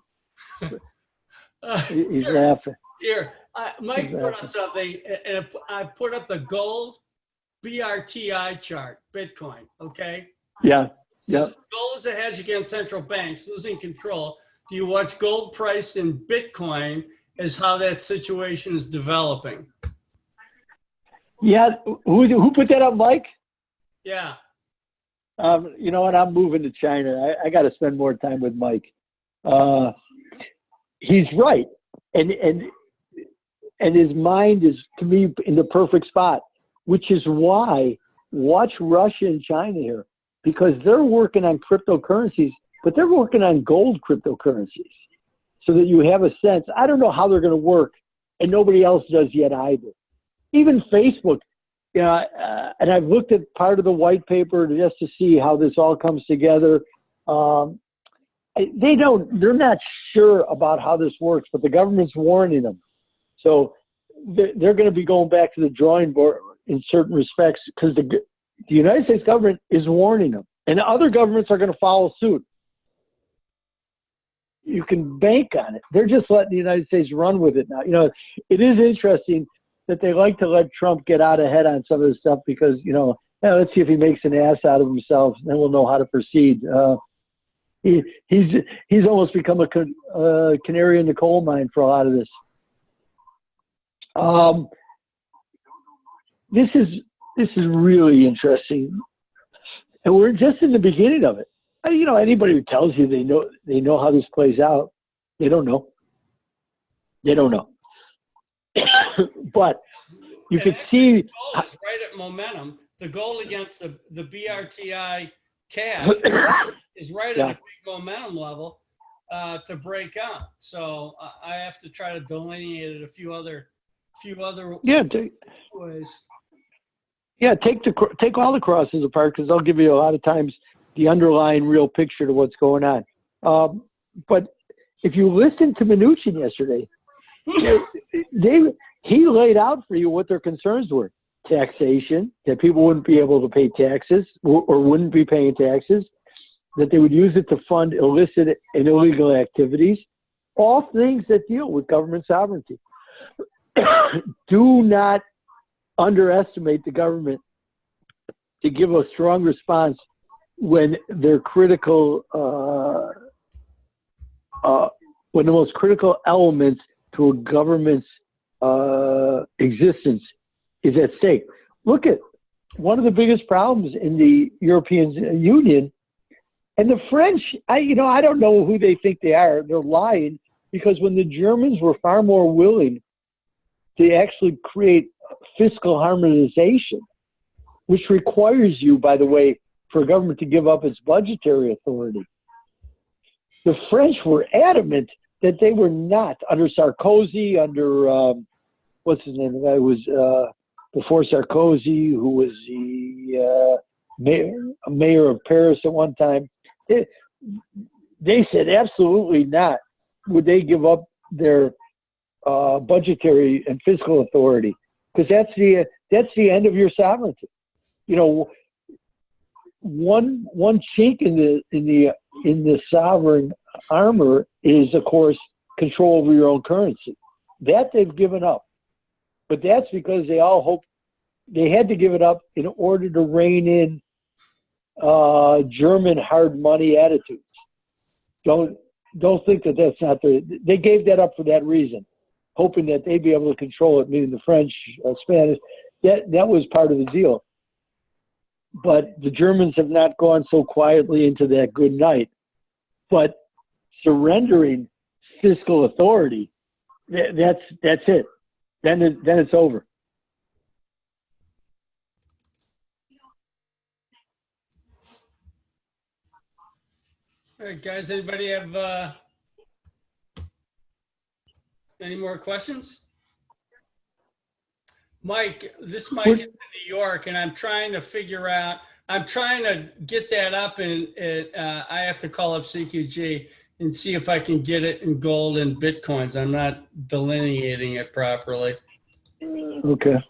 [SPEAKER 1] He's laughing.
[SPEAKER 3] Here, Mike put up something, and I put up the gold BRTI chart, Bitcoin, okay?
[SPEAKER 1] Yeah.
[SPEAKER 3] Gold is a hedge against central banks losing control. Do you watch gold price in Bitcoin as how that situation is developing?
[SPEAKER 1] Yeah. Who put that up, Mike?
[SPEAKER 3] Yeah.
[SPEAKER 1] You know what? I'm moving to China. I got to spend more time with Mike. He's right, and his mind is, to me, in the perfect spot, which is why watch Russia and China here, because they're working on cryptocurrencies, but they're working on gold cryptocurrencies, so that you have a sense. I don't know how they're going to work, and nobody else does yet either. Even Facebook, you know, and I've looked at part of the white paper just to see how this all comes together. They're not sure about how this works, but the government's warning them. So they're going to be going back to the drawing board in certain respects, because the United States government is warning them, and other governments are going to follow suit. You can bank on it. They're just letting the United States run with it now. You know, it is interesting that they like to let Trump get out ahead on some of this stuff, because, you know, let's see if he makes an ass out of himself, then we'll know how to proceed. He's almost become a canary in the coal mine for a lot of this. This is really interesting, and we're just in the beginning of it. You know, anybody who tells you they know how this plays out, they don't know. They don't know. But you can see.
[SPEAKER 3] The goal is right at momentum. The goal against the BRTI cash is right at a big momentum level to break out. So I have to try to delineate it a few other ways.
[SPEAKER 1] Yeah, take all the crosses apart, because they'll give you a lot of times the underlying real picture to what's going on. But if you listen to Mnuchin yesterday, he laid out for you what their concerns were: taxation, that people wouldn't be able to pay taxes or wouldn't be paying taxes, that they would use it to fund illicit and illegal activities, all things that deal with government sovereignty. Do not underestimate the government to give a strong response when they're critical, when the most critical elements to a government's existence is at stake. Look at one of the biggest problems in the European Union, and the French. I don't know who they think they are. They're lying, because when the Germans were far more willing to actually create fiscal harmonization, which requires you, by the way, for a government to give up its budgetary authority, the French were adamant that they were not. Under Sarkozy, under what's his name? The guy who was before Sarkozy, who was the mayor of Paris at one time. They said absolutely not would they give up their budgetary and fiscal authority, because that's the end of your sovereignty. You know, one chink in the sovereign armor is, of course, control over your own currency. That they've given up, but that's because they all hoped they had to give it up in order to rein in German hard money attitudes. Don't think that that's not there. They gave that up for that reason, hoping that they'd be able to control it, meaning the French, Spanish. That was part of the deal. But the Germans have not gone so quietly into that good night. But surrendering fiscal authority, that's it. Then it's over.
[SPEAKER 3] All right, guys, anybody have any more questions? Mike, this Mike is in New York, and I'm trying to get that up, and I have to call up CQG and see if I can get it in gold and Bitcoins. I'm not delineating it properly.
[SPEAKER 1] Okay.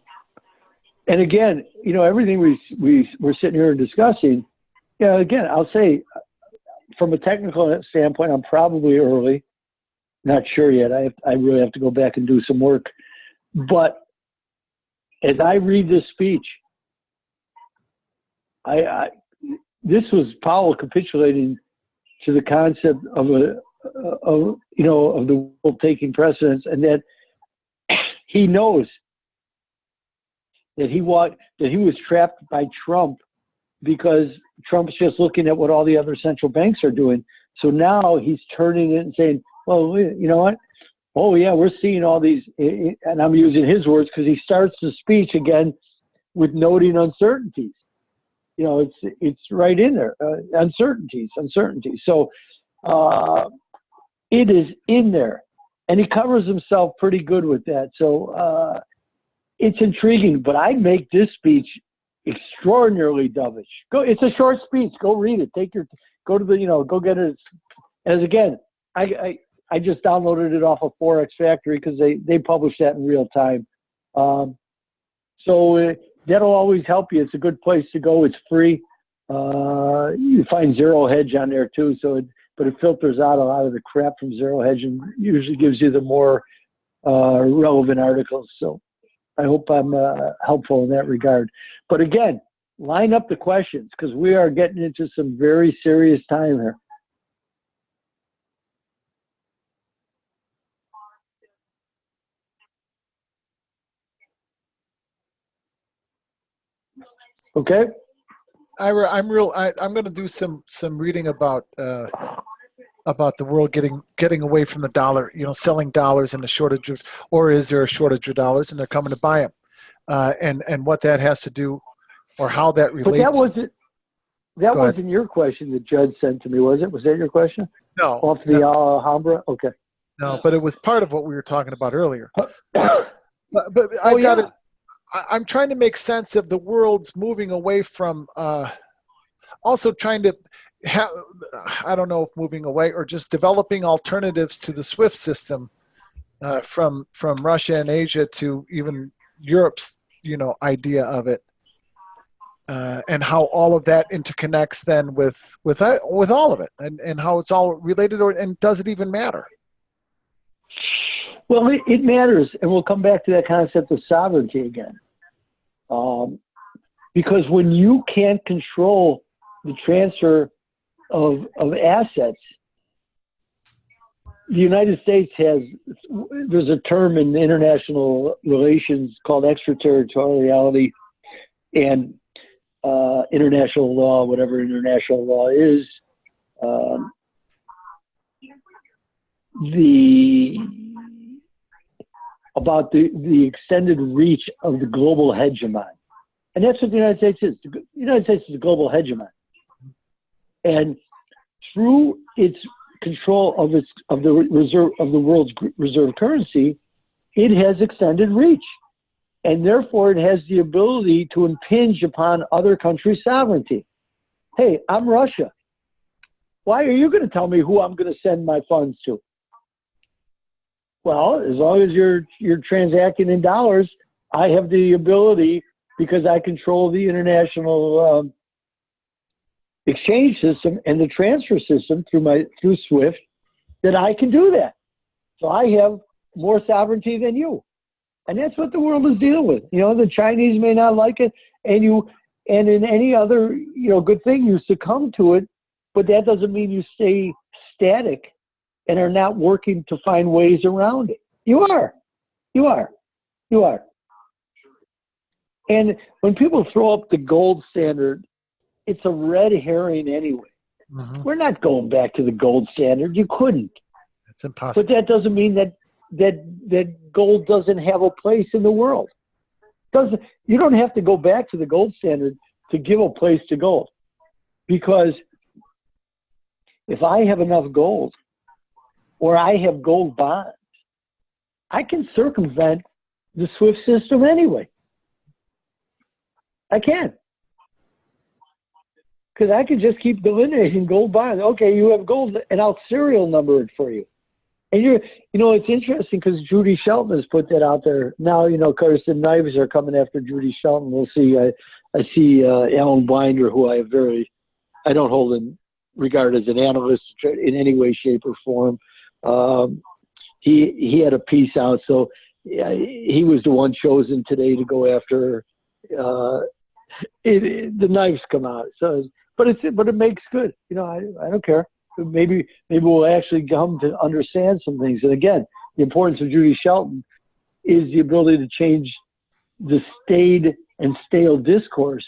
[SPEAKER 1] And again, you know, everything we're sitting here discussing, again, I'll say, from a technical standpoint, I'm probably early. Not sure yet. I really have to go back and do some work. But as I read this speech, this was Powell capitulating to the concept of the world taking precedence, and that he knows that he was trapped by Trump, because Trump's just looking at what all the other central banks are doing. So now he's turning it and saying, well, you know what? Oh, yeah, we're seeing all these, and I'm using his words because he starts the speech again with noting uncertainties. You know, it's right in there, uncertainties. So it is in there. And he covers himself pretty good with that. So it's intriguing, but I'd make this speech extraordinarily dovish. It's a short speech. Go read it. Go to the, go get it. As again, I just downloaded it off of Forex Factory because they publish that in real time. So that'll always help you. It's a good place to go. It's free. You find Zero Hedge on there too. But it filters out a lot of the crap from Zero Hedge and usually gives you the more relevant articles. So I hope I'm helpful in that regard. But again, line up the questions because we are getting into some very serious time here. Okay.
[SPEAKER 4] Ira, I'm going to do some reading about the world getting away from the dollar. Selling dollars and the shortage of, or is there a shortage of dollars and they're coming to buy them, and what that has to do, or how that relates.
[SPEAKER 1] But that wasn't your question that Judd sent to me, was it? Was that your question?
[SPEAKER 4] No.
[SPEAKER 1] Off the Alhambra? Okay.
[SPEAKER 4] No, but it was part of what we were talking about earlier. But I've got it. I'm trying to make sense of the world's moving away from, also trying to have, I don't know if moving away or just developing alternatives to the SWIFT system, from Russia and Asia to even Europe's, idea of it, and how all of that interconnects then with all of it, and how it's all related, and does it even matter?
[SPEAKER 1] Well, it matters, and we'll come back to that concept of sovereignty again. Because when you can't control the transfer of assets, the United States there's a term in international relations called extraterritoriality and international law, whatever international law is, about the extended reach of the global hegemon. And that's what the United States is. The United States is a global hegemon. And through its control of the world's reserve currency, it has extended reach. And therefore it has the ability to impinge upon other countries' sovereignty. Hey, I'm Russia. Why are you going to tell me who I'm going to send my funds to? Well, as long as you're transacting in dollars, I have the ability, because I control the international exchange system and the transfer system through SWIFT, that I can do that. So I have more sovereignty than you, and that's what the world is dealing with. The Chinese may not like it, and in any other good thing, you succumb to it, but that doesn't mean you stay static and are not working to find ways around it. You are. And when people throw up the gold standard, it's a red herring anyway. Mm-hmm. We're not going back to the gold standard. You couldn't.
[SPEAKER 4] It's impossible.
[SPEAKER 1] But that doesn't mean that gold doesn't have a place in the world. You don't have to go back to the gold standard to give a place to gold. Because if I have enough gold, or I have gold bonds, I can circumvent the SWIFT system anyway. I can. Because I can just keep delineating gold bonds. Okay, you have gold, and I'll serial number it for you. And it's interesting because Judy Shelton has put that out there. Now, of course, the knives are coming after Judy Shelton. We'll see. I see Alan Blinder, who I don't hold in regard as an analyst in any way, shape, or form. He had a piece out, so he was the one chosen today to go after. The knives come out, so but it makes good. I don't care. Maybe we'll actually come to understand some things. And again, the importance of Judy Shelton is the ability to change the staid and stale discourse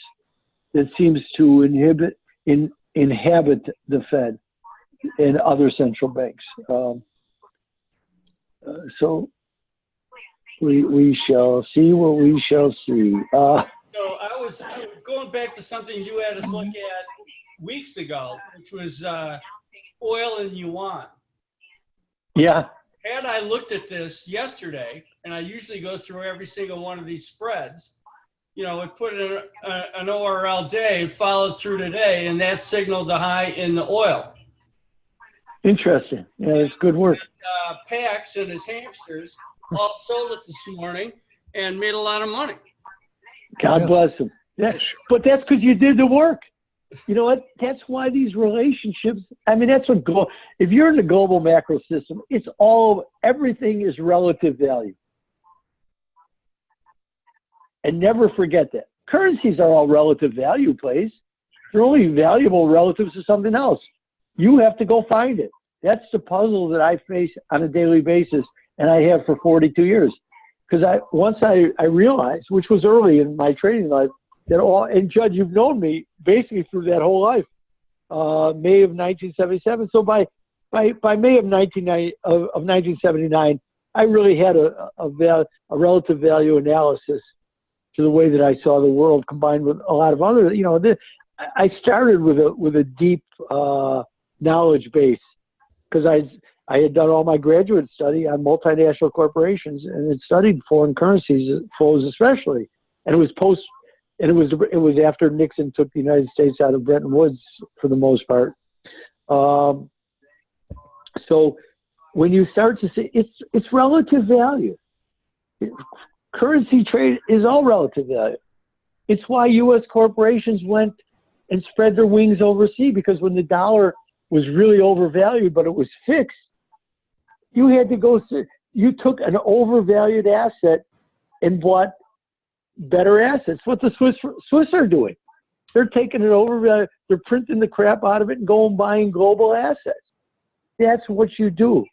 [SPEAKER 1] that seems to inhibit inhabit the Fed and other central banks. So we shall see what we shall see.
[SPEAKER 3] So I was going back to something you had us look at weeks ago, which was oil in yuan.
[SPEAKER 1] Yeah.
[SPEAKER 3] Had I looked at this yesterday, and I usually go through every single one of these spreads, it put in an ORL day, followed through today, and that signaled the high in the oil.
[SPEAKER 1] Interesting. Yeah, it's good work.
[SPEAKER 3] Pax and his hamsters all sold it this morning and made a lot of money.
[SPEAKER 1] God bless him. But that's because you did the work. You know what? That's why these relationships, that's what, if you're in the global macro system, everything is relative value. And never forget that. Currencies are all relative value plays. They're only valuable relative to something else. You have to go find it. That's the puzzle that I face on a daily basis, and I have for 42 years. Because once I realized, which was early in my trading life, and Judd, you've known me basically through that whole life, May of 1977. So by May of 1979, I really had a relative value analysis to the way that I saw the world, combined with a lot of other, I started with a deep knowledge base, because I had done all my graduate study on multinational corporations and had studied foreign currencies flows especially, and it was after Nixon took the United States out of Bretton Woods for the most part. So when you start to see it's relative value. Currency trade is all relative value. It's why U.S. corporations went and spread their wings overseas, because when the dollar was really overvalued, but it was fixed, you had to you took an overvalued asset and bought better assets. What the Swiss are doing. They're taking it overvalued, they're printing the crap out of it and going buying global assets. That's what you do.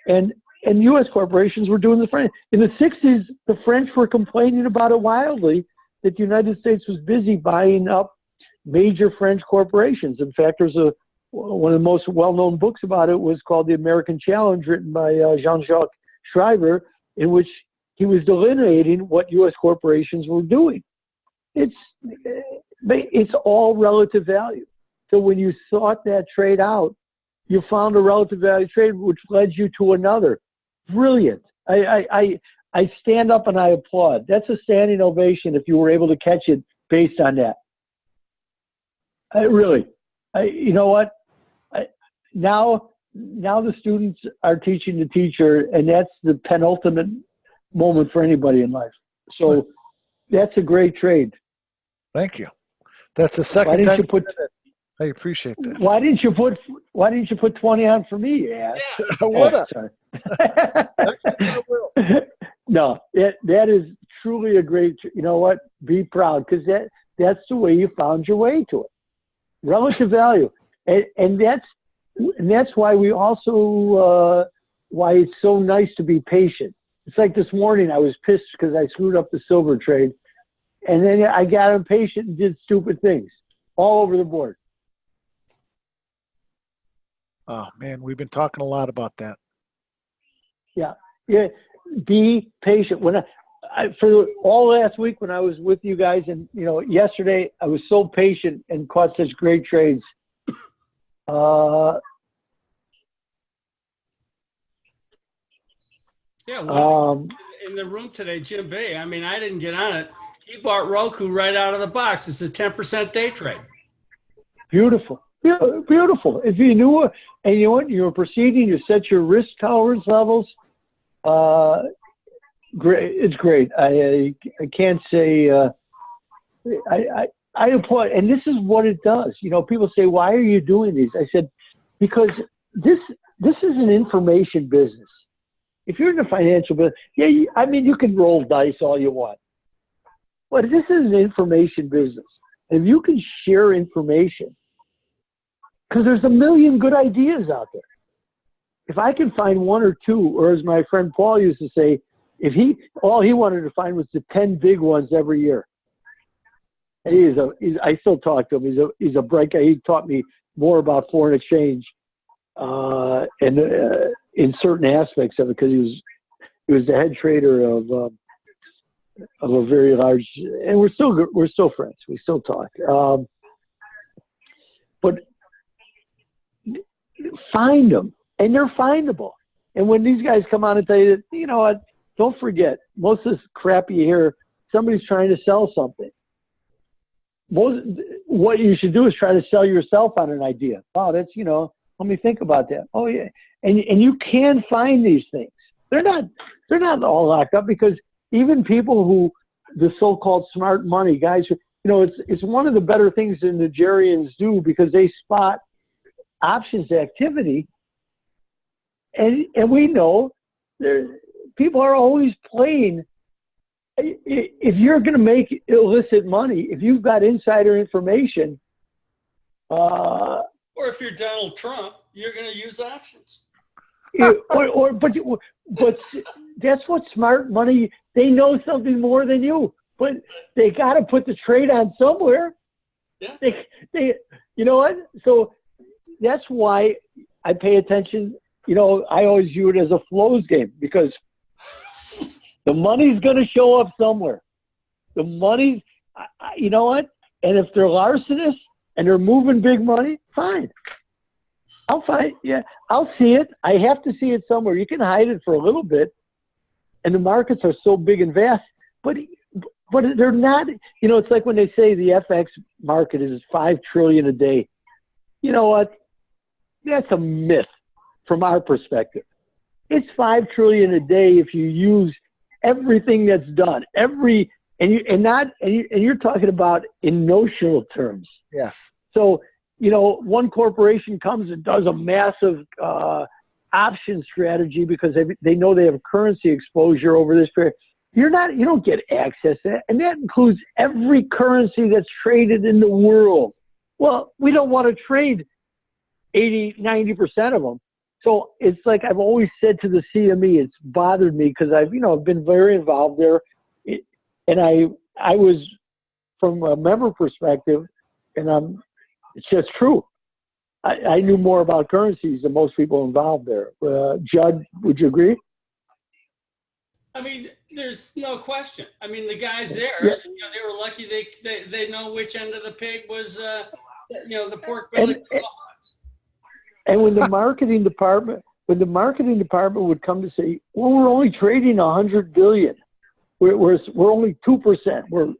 [SPEAKER 1] And U.S. corporations were doing the French. In the 60s, the French were complaining about it wildly, that the United States was busy buying up major French corporations. In fact, there's one of the most well-known books about it was called The American Challenge, written by Jean-Jacques Schreiber, in which he was delineating what U.S. corporations were doing. It's all relative value. So when you sought that trade out, you found a relative value trade, which led you to another. Brilliant. I stand up and I applaud. That's a standing ovation if you were able to catch it based on that. You know what? Now the students are teaching the teacher, and that's the penultimate moment for anybody in life. So that's a great trade.
[SPEAKER 4] Thank you. That's the second time. I appreciate that.
[SPEAKER 1] Why didn't you put 20 on for me? Yeah.
[SPEAKER 4] Sorry.
[SPEAKER 1] Next time I will. No, that is truly a great. You know what? Be proud, because that's the way you found your way to it. Relative value, and that's why we also why it's so nice to be patient. It's like this morning I was pissed because I screwed up the silver trade, and then I got impatient and did stupid things all over the board.
[SPEAKER 4] Oh man, we've been talking a lot about that.
[SPEAKER 1] Yeah. Be patient. When for all last week when I was with you guys, and yesterday I was so patient and caught such great trades.
[SPEAKER 3] In the room today, Jim Bay. I didn't get on it. He bought Roku right out of the box. It's a 10% day trade.
[SPEAKER 1] Beautiful. Beautiful. If you knew, and you were proceeding, you set your risk tolerance levels. Great. It's great. I can't say. I applaud, and this is what it does. People say, "Why are you doing these?" I said, because this is an information business. If you're in the financial business, you can roll dice all you want, but this is an information business. If you can share information, because there's a million good ideas out there. If I can find one or two, or as my friend Paul used to say, all he wanted to find was the 10 big ones every year. I still talk to him. He's a bright guy. He taught me more about foreign exchange, and in certain aspects of it, because he was the head trader of a very large, and we're still friends. We still talk. But find them, and they're findable. And when these guys come on and tell you that, you know what, don't forget, most of this crap you hear, somebody's trying to sell something. What you should do is try to sell yourself on an idea. Oh, that's, let me think about that. Oh yeah. And you can find these things. They're not all locked up, because even people who, the so-called smart money guys, it's one of the better things the Nigerians do, because they spot options activity. And we know people are always playing. If you're going to make illicit money, if you've got insider information,
[SPEAKER 3] or if you're Donald Trump, you're going to use options.
[SPEAKER 1] But that's what smart money. They know something more than you, but they got to put the trade on somewhere.
[SPEAKER 3] Yeah.
[SPEAKER 1] They you know what? So that's why I pay attention. I always view it as a flows game, because the money's going to show up somewhere. The money, you know what? And if they're larcenists and they're moving big money, fine. I'll see it. I have to see it somewhere. You can hide it for a little bit, and the markets are so big and vast, but they're not. It's like when they say the FX market is $5 trillion a day. You know what? That's a myth from our perspective. It's $5 trillion a day if you use everything that's done. You're talking about in notional terms.
[SPEAKER 4] Yes.
[SPEAKER 1] So, one corporation comes and does a massive option strategy because they know they have currency exposure over this period. You don't get access to that. And that includes every currency that's traded in the world. Well, we don't want to trade 80, 90% of them. So it's like I've always said to the CME, it's bothered me, because I've been very involved there. And I was, from a member perspective, and it's just true. I knew more about currencies than most people involved there. Judd, would you agree?
[SPEAKER 3] I mean, there's no question. I mean, the guys there,
[SPEAKER 1] Yeah.
[SPEAKER 3] they were lucky they know which end of the pig was, the pork belly.
[SPEAKER 1] And when the marketing department would come to say, well, we're only trading 100 billion. We're only 2%. We're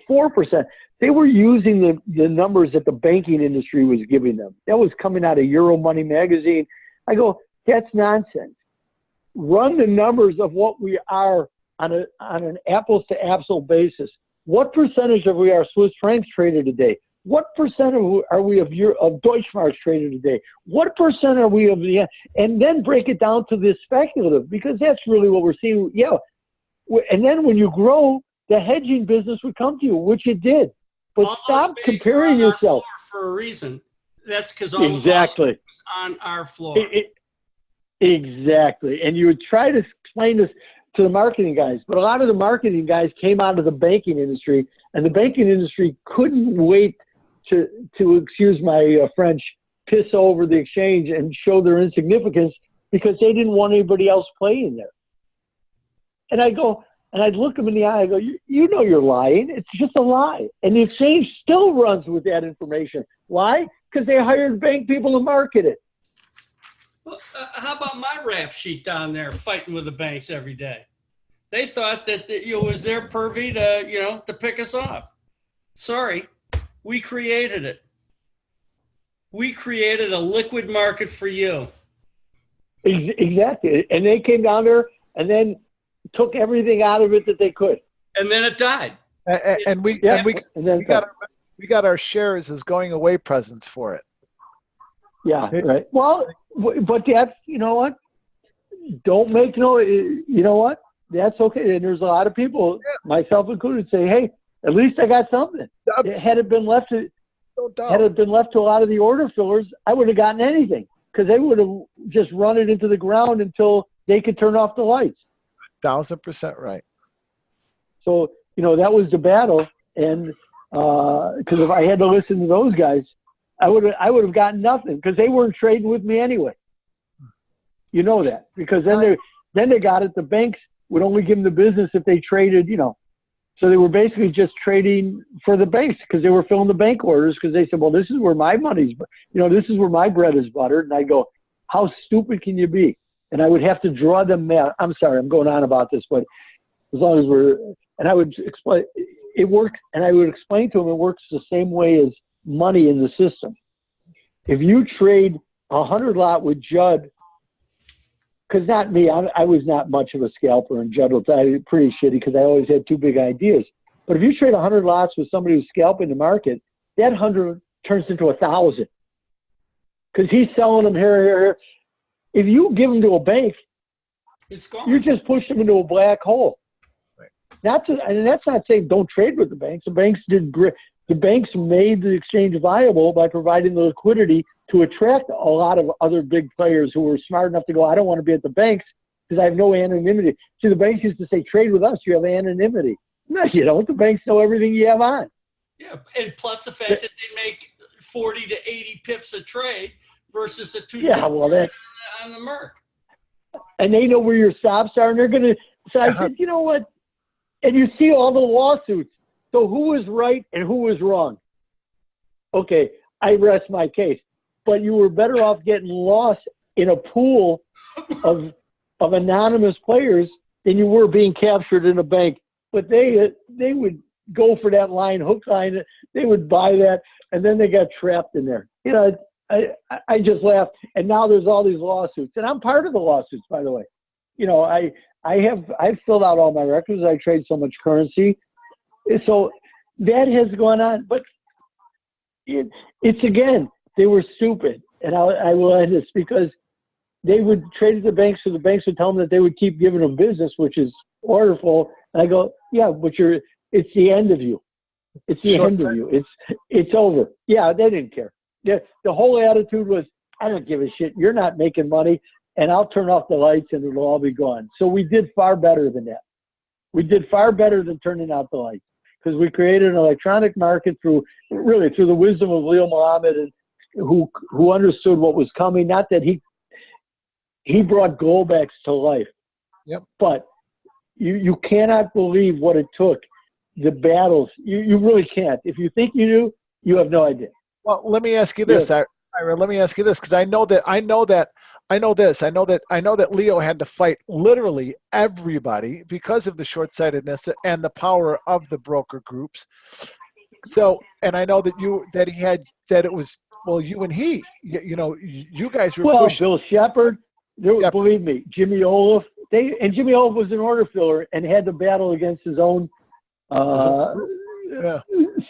[SPEAKER 1] 4%. They were using the numbers that the banking industry was giving them. That was coming out of Euromoney magazine. I go, that's nonsense. Run the numbers of what we are on an apples to apples basis. What percentage of our Swiss francs traded today? What percent are we of Deutschmarks traded today? What percent are we of the, and then break it down to the speculative, because that's really what we're seeing. Yeah. And then when you grow, the hedging business would come to you, which it did. But
[SPEAKER 3] all
[SPEAKER 1] stop comparing yourself.
[SPEAKER 3] For a reason. That's because all
[SPEAKER 1] exactly
[SPEAKER 3] of was on our floor.
[SPEAKER 1] Exactly. And you would try to explain this to the marketing guys, but a lot of the marketing guys came out of the banking industry, and the banking industry couldn't wait to excuse my French, piss over the exchange and show their insignificance, because they didn't want anybody else playing there. And I'd look them in the eye. I go, you know you're lying. It's just a lie. And the exchange still runs with that information. Why? Because they hired bank people to market it.
[SPEAKER 3] Well, how about my rap sheet down there fighting with the banks every day? They thought that it was their purview to pick us off. Sorry, we created it. We created a liquid market for you.
[SPEAKER 1] Exactly. And they came down there and then took everything out of it that they could.
[SPEAKER 3] And then it died.
[SPEAKER 4] And we got our shares as going away presents for it.
[SPEAKER 1] Yeah, right. Well, but that's, you know what? Don't make you know what? That's okay. And there's a lot of people, myself included, say, hey, at least I got something. Had it been left to a lot of the order fillers, I wouldn't have gotten anything, because they would have just run it into the ground until they could turn off the lights.
[SPEAKER 4] 1,000% right.
[SPEAKER 1] So, that was the battle. And Because if I had to listen to those guys, I would have gotten nothing because they weren't trading with me anyway. You know that because then they got it. The banks would only give them the business if they traded, So they were basically just trading for the banks because they were filling the bank orders because they said, well, this is where my money's, this is where my bread is buttered. And I go, how stupid can you be? And I would have to draw them math. I'm sorry, I'm going on about this, but as long as and I would explain, it works, and I would explain to them it works the same way as money in the system. If you trade 100 lot with Judd, because not me, I was not much of a scalper, and Judd was pretty shitty because I always had too big ideas. But if you trade 100 lots with somebody who's scalping the market, that 100 turns into 1,000 because he's selling them here. If you give them to a bank,
[SPEAKER 3] it's gone.
[SPEAKER 1] You just push them into a black hole. And that's not saying don't trade with the banks. The banks the banks made the exchange viable by providing the liquidity to attract a lot of other big players who were smart enough to go, I don't want to be at the banks because I have no anonymity. See, the banks used to say, trade with us, you have anonymity. No, you don't. The banks know everything you have on.
[SPEAKER 3] Yeah, and plus the fact that they make 40 to 80 pips a trade versus a 2 on the Merc.
[SPEAKER 1] And they know where your stops are, and they're going to – so I said, you know what? And you see all the lawsuits. So who was right and who was wrong? Okay, I rest my case. But you were better off getting lost in a pool of anonymous players than you were being captured in a bank. But they would go for that line, hook, line. They would buy that, and then they got trapped in there. I just laughed. And now there's all these lawsuits. And I'm part of the lawsuits, by the way. I've filled out all my records. I trade so much currency. So that has gone on. But it's again, they were stupid. And I will end this because they would trade at the banks, so the banks would tell them that they would keep giving them business, which is wonderful. And I go, yeah, but it's the end of you. It's the end of you. It's over. Yeah, they didn't care. The whole attitude was, I don't give a shit. You're not making money, and I'll turn off the lights and it'll all be gone. So we did far better than that. We did far better than turning out the lights because we created an electronic market through the wisdom of Leo Muhammad, and who understood what was coming. Not that he brought Globex to life.
[SPEAKER 4] Yep.
[SPEAKER 1] But you cannot believe what it took. The battles, you really can't. If you think you do, you have no idea.
[SPEAKER 4] Well, let me ask you this, Ira. Let me ask you this, because I know that Leo had to fight literally everybody because of the short-sightedness and the power of the broker groups. So, and I know that it was you and he. You guys were pushing.
[SPEAKER 1] Bill Shepard. Believe me, Jimmy Olaf. Jimmy Olaf was an order filler and had to battle against his own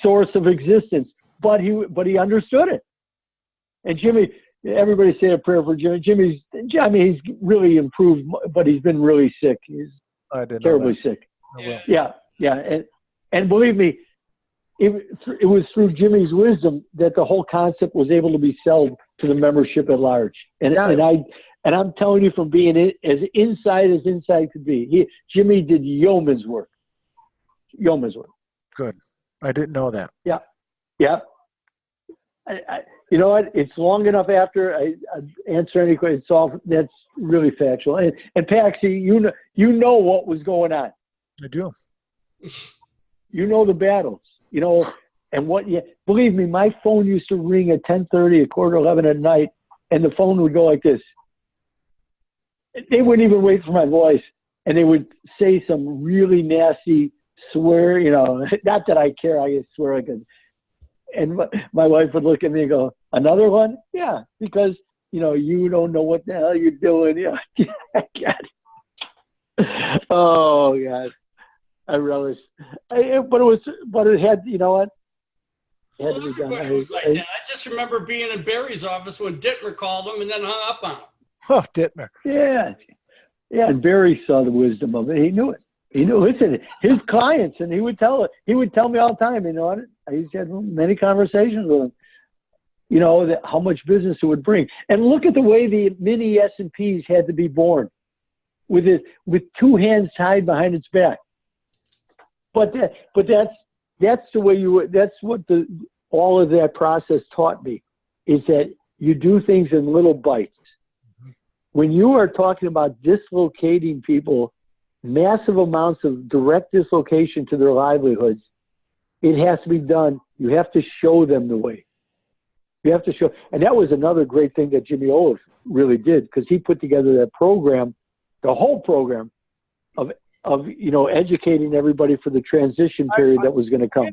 [SPEAKER 1] source of existence. But he understood it. And Jimmy, everybody say a prayer for Jimmy. He's really improved, but he's been really sick. He's terribly sick. Yeah. And believe me, it was through Jimmy's wisdom that the whole concept was able to be sold to the membership at large. And I'm telling you from being as inside could be. Jimmy did yeoman's work.
[SPEAKER 4] Good. I didn't know that.
[SPEAKER 1] Yeah. You know what? It's long enough after I answer any question. That's really factual. And Paxi, you know what was going on.
[SPEAKER 4] I do.
[SPEAKER 1] You know the battles. And believe me, my phone used to ring at 10:30, 11:15 at night, and the phone would go like this. They wouldn't even wait for my voice, and they would say some really nasty swear. Not that I care. I just swear I could. And my wife would look at me and go, another one? Yeah, because, you don't know what the hell you're doing. Oh, God. I relish. But it had, you know what? It had to be done.
[SPEAKER 3] Everybody was like that. I just remember being in Barry's office when Dittmer called him and then hung up on him.
[SPEAKER 4] Oh, Dittmer.
[SPEAKER 1] Yeah. Yeah, and Barry saw the wisdom of it. He knew it. Listen, his clients, and he would tell me all the time, I used to have many conversations with him, how much business it would bring. And look at the way the mini S&Ps had to be born with two hands tied behind its back. But that's that's the way that's what all of that process taught me, is that you do things in little bites. When you are talking about dislocating people, massive amounts of direct dislocation to their livelihoods, it has to be done. You have to show them the way. You have to show. And that was another great thing that Jimmy Olaf really did, because he put together that program, the whole program of educating everybody for the transition period that was going to come.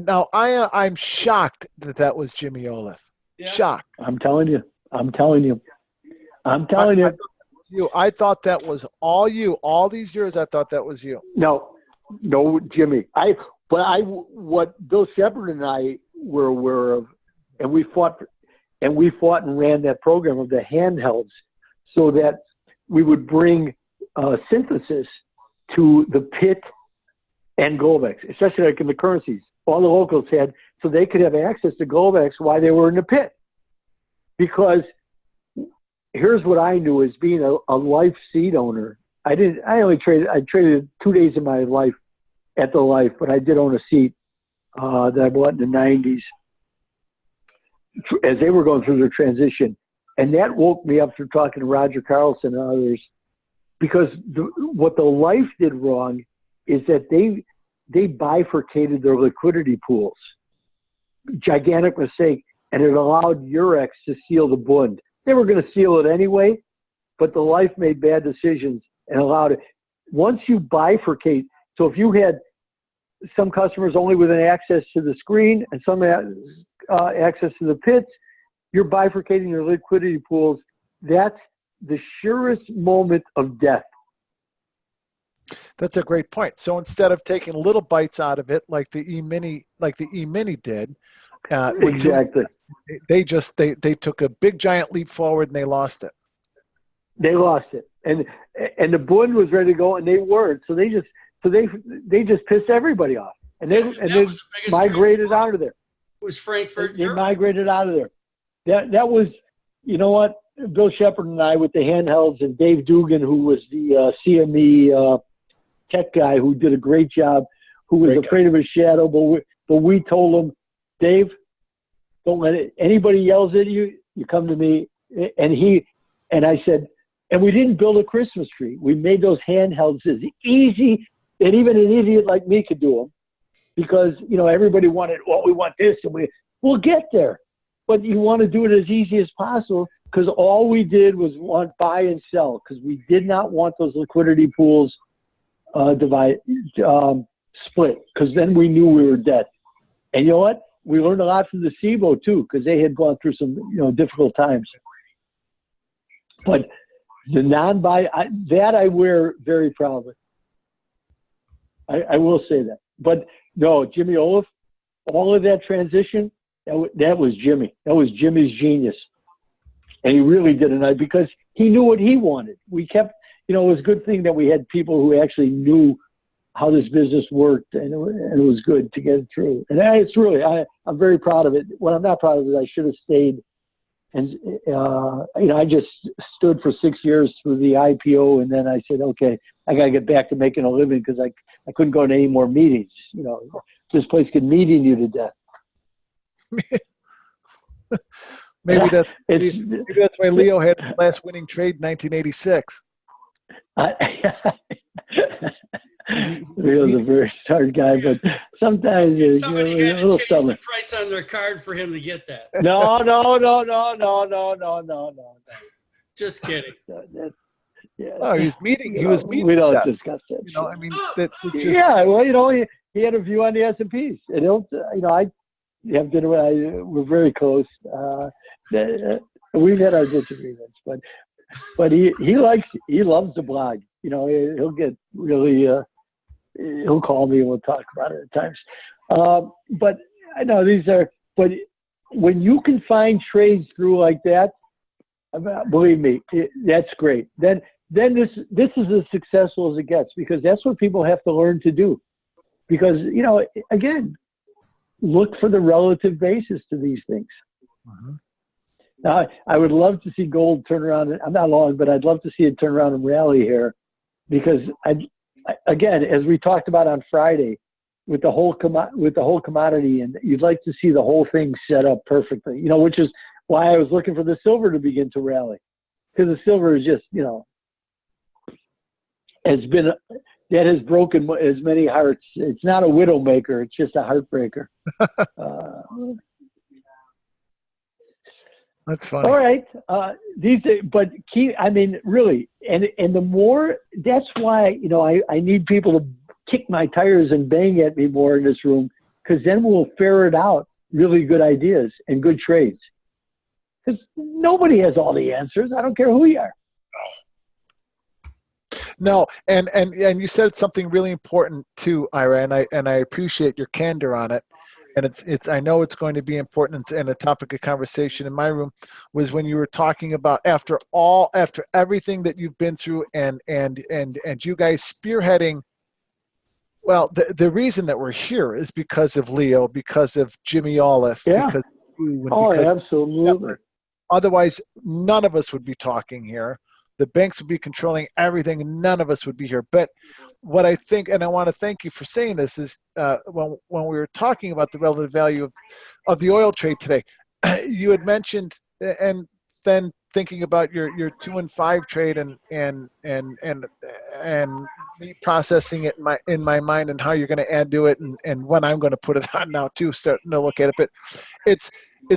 [SPEAKER 4] Now, I'm shocked that was Jimmy Olaf. Yeah. Shocked.
[SPEAKER 1] I'm telling you.
[SPEAKER 4] I thought that was all you. All these years, I thought that was you.
[SPEAKER 1] No, Jimmy. What Bill Shepard and I were aware of, and we fought and ran that program of the handhelds, so that we would bring synthesis to the pit and Globex, especially like in the currencies. All the locals had, so they could have access to Globex while they were in the pit. Because here's what I knew as being a life seed owner. I traded 2 days of my life at the Life, but I did own a seat that I bought in the 90s as they were going through their transition. And that woke me up through talking to Roger Carlson and others, because what the Life did wrong is that they bifurcated their liquidity pools. Gigantic mistake. And it allowed Eurex to seal the Bund. They were going to seal it anyway, but the Life made bad decisions and allowed it. Once you bifurcate, so if you had some customers only with an access to the screen and some access to the pits, you're bifurcating your liquidity pools. That's the surest moment of death.
[SPEAKER 4] That's a great point. So instead of taking little bites out of it, like the E-mini did,
[SPEAKER 1] exactly.
[SPEAKER 4] They took a big giant leap forward and they lost it.
[SPEAKER 1] They lost it, and the Bund was ready to go, and they weren't. So they just pissed everybody off, and they migrated out of there.
[SPEAKER 3] It was Frankfurt.
[SPEAKER 1] They migrated out of there. That was, you know what? Bill Shepard and I with the handhelds, and Dave Dugan, who was the CME tech guy, who did a great job, who was afraid of his shadow, but we told him, Dave, don't let anybody yells at you. You come to me, and I said, and we didn't build a Christmas tree. We made those handhelds as easy, and even an idiot like me could do them, because everybody wanted, we want this, and we'll get there, but you want to do it as easy as possible, because all we did was want buy and sell, because we did not want those liquidity pools split, because then we knew we were dead. And you know what? We learned a lot from the SIBO too, because they had gone through some difficult times. But the non-buy, that I wear very proudly. I will say that. But no, Jimmy Olaf, all of that transition, that was Jimmy. That was Jimmy's genius. And he really did it, because he knew what he wanted. We kept, it was a good thing that we had people who actually knew how this business worked, and it was good to get it through. And it's really, I'm very proud of it. What I'm not proud of is I should have stayed. And, I just stood for 6 years through the IPO, and then I said, okay, I got to get back to making a living, because I couldn't go to any more meetings. This place could meeting you to death.
[SPEAKER 4] maybe that's why Leo had his last winning trade in 1986.
[SPEAKER 1] Leo's a very smart guy, but sometimes
[SPEAKER 3] somebody had to change the price on their card for him to get that.
[SPEAKER 1] No.
[SPEAKER 3] Just kidding.
[SPEAKER 4] Oh, he was meeting.
[SPEAKER 1] We don't discuss that. He had a view on the S&Ps, and I have dinner. We're very close. We've had our disagreements, but he loves the blog. He'll get really. He'll call me and we'll talk about it at times. But I know but when you can find trades through like that, believe me, that's great. Then this is as successful as it gets, because that's what people have to learn to do. Because, again, look for the relative basis to these things. Mm-hmm. Now, I would love to see gold turn around. I'm not long, but I'd love to see it turn around and rally here, because again, as we talked about on Friday, with the whole commodity, and you'd like to see the whole thing set up perfectly. You know, which is why I was looking for the silver to begin to rally, because the silver is just, you know, that has broken as many hearts. It's not a widow maker; it's just a heartbreaker.
[SPEAKER 4] That's funny.
[SPEAKER 1] All right, but I mean, really, and the more, that's why, you know, I need people to kick my tires and bang at me more in this room, because then we'll ferret out really good ideas and good trades. Because nobody has all the answers. I don't care who you are.
[SPEAKER 4] No, and you said something really important too, Ira, and I appreciate your candor on it. And it's I know it's going to be important and a topic of conversation in my room, was when you were talking about after everything that you've been through and you guys spearheading. Well, the reason that we're here is because of Leo, because of Jimmy Olive,
[SPEAKER 1] Yeah.
[SPEAKER 4] because of you,
[SPEAKER 1] Absolutely.
[SPEAKER 4] Otherwise, none of us would be talking here. The banks would be controlling everything, and none of us would be here. But what I think, and I want to thank you for saying this, is when we were talking about the relative value of the oil trade today, you had mentioned, and then thinking about your 2 and 5 trade and me processing it in my mind and how you're going to add to it, and when I'm going to put it on now too, starting to look at it. But it's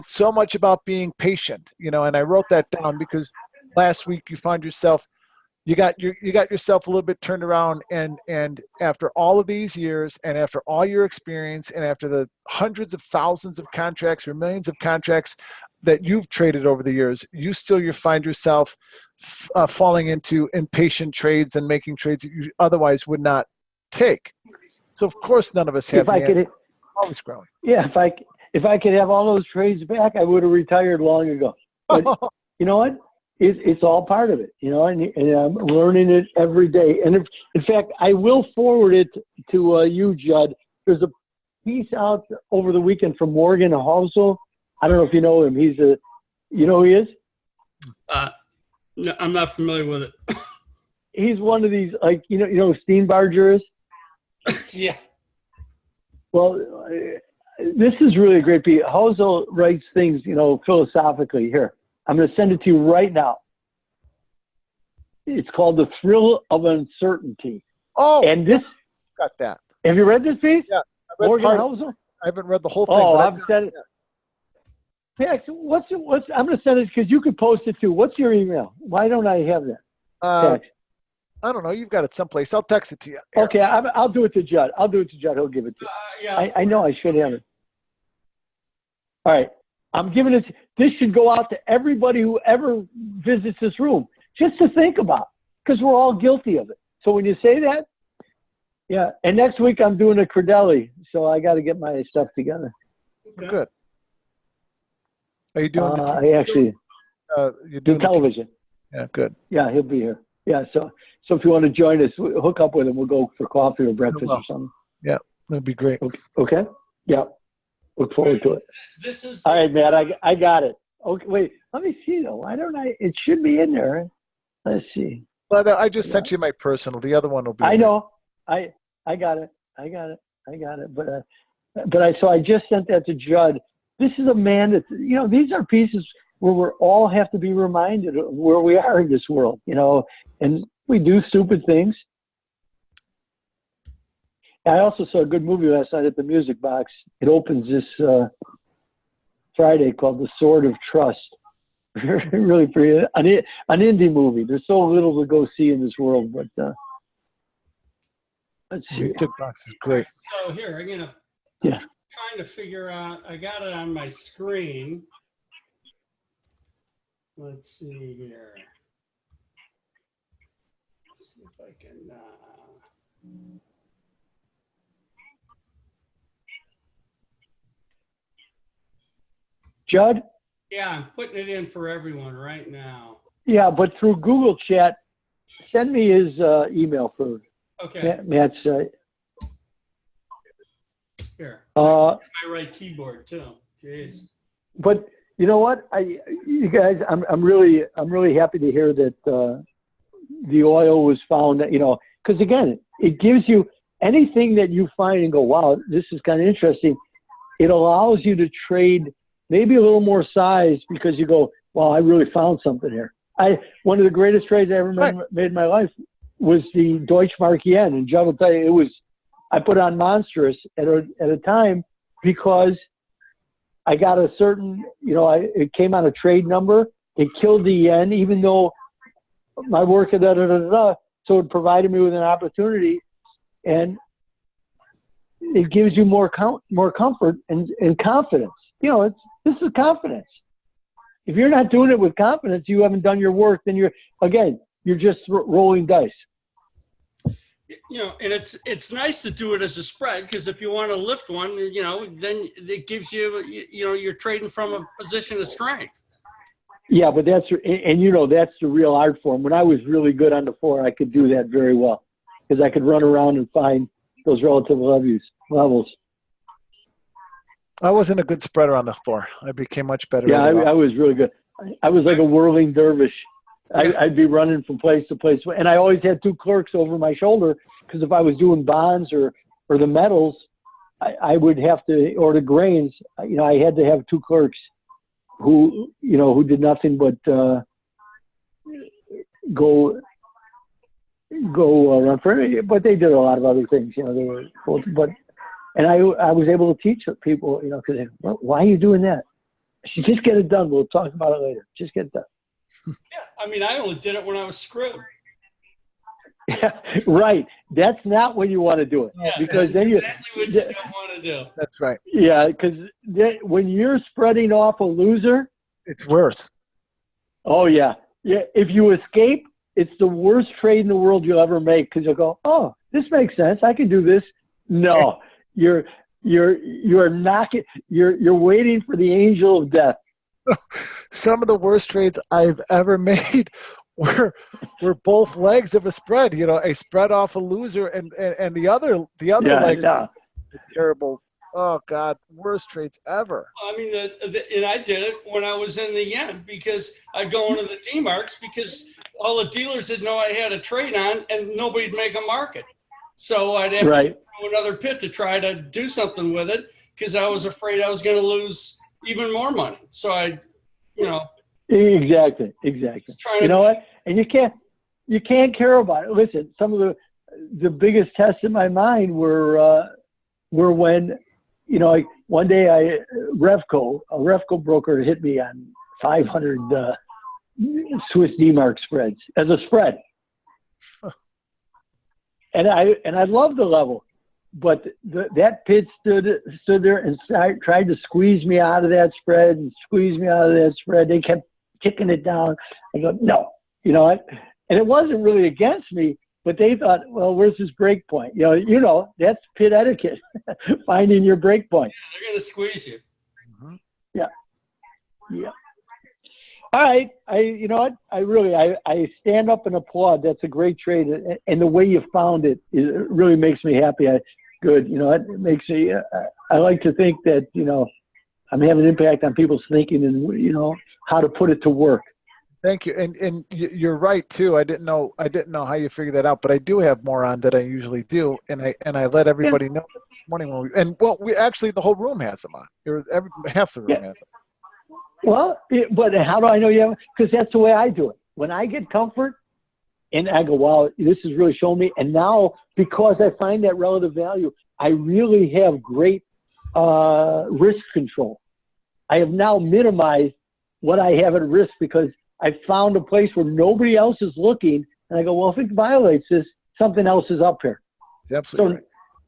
[SPEAKER 4] so much about being patient, you know. And I wrote that down because last week you found yourself, you got yourself a little bit turned around, and after all of these years, and after all your experience, and after the hundreds of thousands of contracts or millions of contracts that you've traded over the years, you find yourself falling into impatient trades and making trades that you otherwise would not take. So of course none of us have always growing.
[SPEAKER 1] Yeah, if I could have all those trades back, I would have retired long ago. But you know what? It's all part of it, you know, and I'm learning it every day. And in fact, I will forward it to you, Judd. There's a piece out over the weekend from Morgan Housel. I don't know if you know him. You know who he is?
[SPEAKER 3] No, I'm not familiar with it.
[SPEAKER 1] He's one of these, like, you know who Steenbarger is?
[SPEAKER 3] Yeah.
[SPEAKER 1] Well, this is really a great piece. Housel writes things, you know, philosophically. Here, I'm going to send it to you right now. It's called The Thrill of Uncertainty.
[SPEAKER 4] Oh,
[SPEAKER 1] and this
[SPEAKER 4] got that.
[SPEAKER 1] Have you read this piece?
[SPEAKER 4] Yeah,
[SPEAKER 1] Morgan Housel?
[SPEAKER 4] I haven't read the whole thing.
[SPEAKER 1] Oh, I've sent it. Yeah, so I'm going to send it because you could post it too. What's your email? Why don't I have that? Text.
[SPEAKER 4] I don't know. You've got it someplace. I'll text it to you.
[SPEAKER 1] Okay, I'll do it to Judd. He'll give it to you.
[SPEAKER 3] Yeah.
[SPEAKER 1] I know I should have it. All right. I'm giving it. This should go out to everybody who ever visits this room, just to think about, because we're all guilty of it. So when you say that, yeah. And next week I'm doing a Credelli, so I got to get my stuff together.
[SPEAKER 4] Okay. Good. Are you doing?
[SPEAKER 1] You're doing television.
[SPEAKER 4] Yeah, good.
[SPEAKER 1] Yeah, he'll be here. Yeah, so if you want to join us, hook up with him. We'll go for coffee or breakfast or something.
[SPEAKER 4] Yeah, that'd be great.
[SPEAKER 1] Okay. Yeah. Look forward to it.
[SPEAKER 3] This is
[SPEAKER 1] all right, man. I got it. Okay, wait. Let me see though. Why don't I? It should be in there. Let's see.
[SPEAKER 4] Well, I just sent you my personal. The other one will be.
[SPEAKER 1] I know. I got it. But I just sent that to Judd. This is a man that, you know, these are pieces where we all have to be reminded of where we are in this world, you know, and we do stupid things. I also saw a good movie last night at the Music Box. It opens this Friday, called The Sword of Trust. Really pretty, an indie movie. There's so little to go see in this world, but let's see.
[SPEAKER 4] Music Box is great.
[SPEAKER 3] So here, I'm trying to figure out. I got it on my screen. Let's see here. Let's see if I can.
[SPEAKER 1] Judd?
[SPEAKER 3] Yeah, I'm putting it in for everyone right now.
[SPEAKER 1] Yeah, but through Google Chat, send me his email for
[SPEAKER 3] Okay.
[SPEAKER 1] Matt's.
[SPEAKER 3] Here. My right keyboard too. Jeez.
[SPEAKER 1] But you know what? You guys, I'm really happy to hear that the oil was found. You know, because again, it gives you. anything that you find and go, wow, this is kind of interesting, it allows you to trade maybe a little more size because you go, wow, I really found something here. One of the greatest trades I ever made in my life was the Deutschmark yen. And Judd will tell you, I put on monstrous at a time because I got a certain, it came on a trade number. It killed the yen, even though my work, so it provided me with an opportunity. And it gives you more comfort and confidence. This is confidence. If you're not doing it with confidence, you haven't done your work, then you're just rolling dice.
[SPEAKER 3] And it's nice to do it as a spread, because if you want to lift one, then it gives you, you're trading from a position of strength.
[SPEAKER 1] Yeah, but that's the real art form. When I was really good on the floor, I could do that very well because I could run around and find those relative levels.
[SPEAKER 4] I wasn't a good spreader on the floor. I became much better.
[SPEAKER 1] Yeah, I was really good. I was like a whirling dervish. I'd be running from place to place. And I always had two clerks over my shoulder because if I was doing bonds or the metals, I would have to, or the grains, I had to have two clerks who did nothing but go run for it. But they did a lot of other things, and I was able to teach people, because why are you doing that? I said, just get it done. We'll talk about it later. Just get it done.
[SPEAKER 3] Yeah, I only did it when I was screwed.
[SPEAKER 1] Yeah, right. That's not when you want to do it.
[SPEAKER 3] Yeah,
[SPEAKER 1] because then
[SPEAKER 3] exactly what you don't want to do.
[SPEAKER 4] That's right.
[SPEAKER 1] Yeah, because when you're spreading off a loser,
[SPEAKER 4] it's worse.
[SPEAKER 1] Oh, yeah. Yeah. If you escape, it's the worst trade in the world you'll ever make because you'll go, oh, this makes sense. I can do this. No, you're knocking. You're waiting for the angel of death.
[SPEAKER 4] Some of the worst trades I've ever made were both legs of a spread. A spread off a loser and the other leg. Yeah. Terrible. Oh God, worst trades ever.
[SPEAKER 3] And I did it when I was in the yen because I'd go into the D-marks because all the dealers didn't know I had a trade on and nobody'd make a market. So I'd have to do another pit to try to do something with it because I was afraid I was going to lose even more money. So
[SPEAKER 1] Exactly. You know what? And you can't care about it. Listen, some of the biggest tests in my mind were when, one day a Revco broker hit me on 500 Swiss D-mark spreads as a spread. And I loved the level, but that pit stood there and tried to squeeze me out of that spread and squeeze me out of that spread. They kept kicking it down. I go, no, and it wasn't really against me, but they thought, well, where's his break point? That's pit etiquette, finding your break point.
[SPEAKER 3] Yeah, they're going to squeeze you.
[SPEAKER 1] Mm-hmm. Yeah. All right. I stand up and applaud. That's a great trade. And the way you found it, it really makes me happy. It makes me, I like to think that, I'm having an impact on people's thinking and, how to put it to work.
[SPEAKER 4] Thank you. And you're right too. I didn't know how you figured that out, but I do have more on that I usually do. And I let everybody know this morning we actually, the whole room has them on. Half the room has them.
[SPEAKER 1] Well, but how do I know you have? Because that's the way I do it. When I get comfort and I go, wow, this is really showing me. And now, because I find that relative value, I really have great risk control. I have now minimized what I have at risk because I found a place where nobody else is looking. And I go, well, if it violates this, something else is up here.
[SPEAKER 4] Absolutely.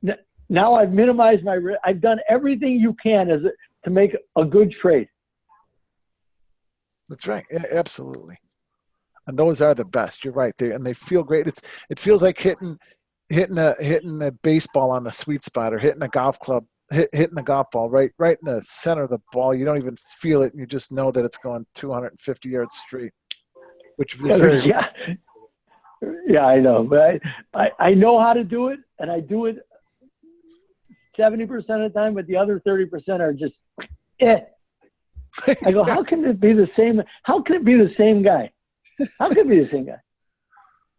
[SPEAKER 1] So now I've minimized my risk. I've done everything you can to make a good trade.
[SPEAKER 4] That's right. Yeah, absolutely. And those are the best. You're right there, and they feel great. It feels like hitting a baseball on the sweet spot or hitting a golf club, hitting the golf ball right in the center of the ball. You don't even feel it, and you just know that it's going 250 yards straight, which is very
[SPEAKER 1] Yeah, I know, but I know how to do it, and I do it 70% of the time, but the other 30% are just I go, how can it be the same? How can it be the same guy? How can it be the same guy?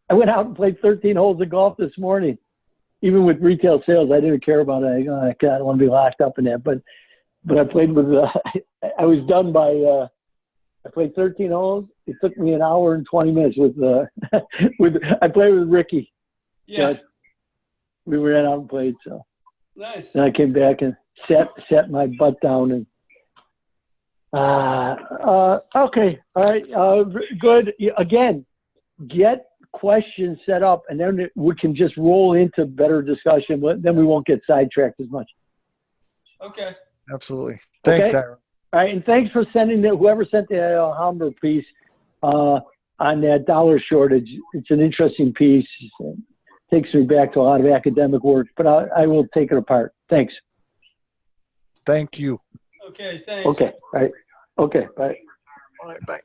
[SPEAKER 1] I went out and played 13 holes of golf this morning, even with retail sales, I didn't care about it. I don't want to be locked up in that. But I played with. I was done by. I played 13 holes. It took me an hour and 20 minutes with. I played with Ricky.
[SPEAKER 3] Yeah.
[SPEAKER 1] We ran out and played. So.
[SPEAKER 3] Nice.
[SPEAKER 1] And I came back and sat my butt down and. Okay. All right. Good. Again, get questions set up, and then we can just roll into better discussion. Then we won't get sidetracked as much.
[SPEAKER 3] Okay.
[SPEAKER 4] Absolutely. Thanks,
[SPEAKER 1] Okay?
[SPEAKER 4] Aaron.
[SPEAKER 1] All right, and thanks for sending whoever sent the Hamburg piece on that dollar shortage. It's an interesting piece. It takes me back to a lot of academic work, but I will take it apart. Thanks.
[SPEAKER 4] Thank you.
[SPEAKER 3] Okay, thanks.
[SPEAKER 1] Okay. All right. Okay. Bye.
[SPEAKER 4] All right, bye.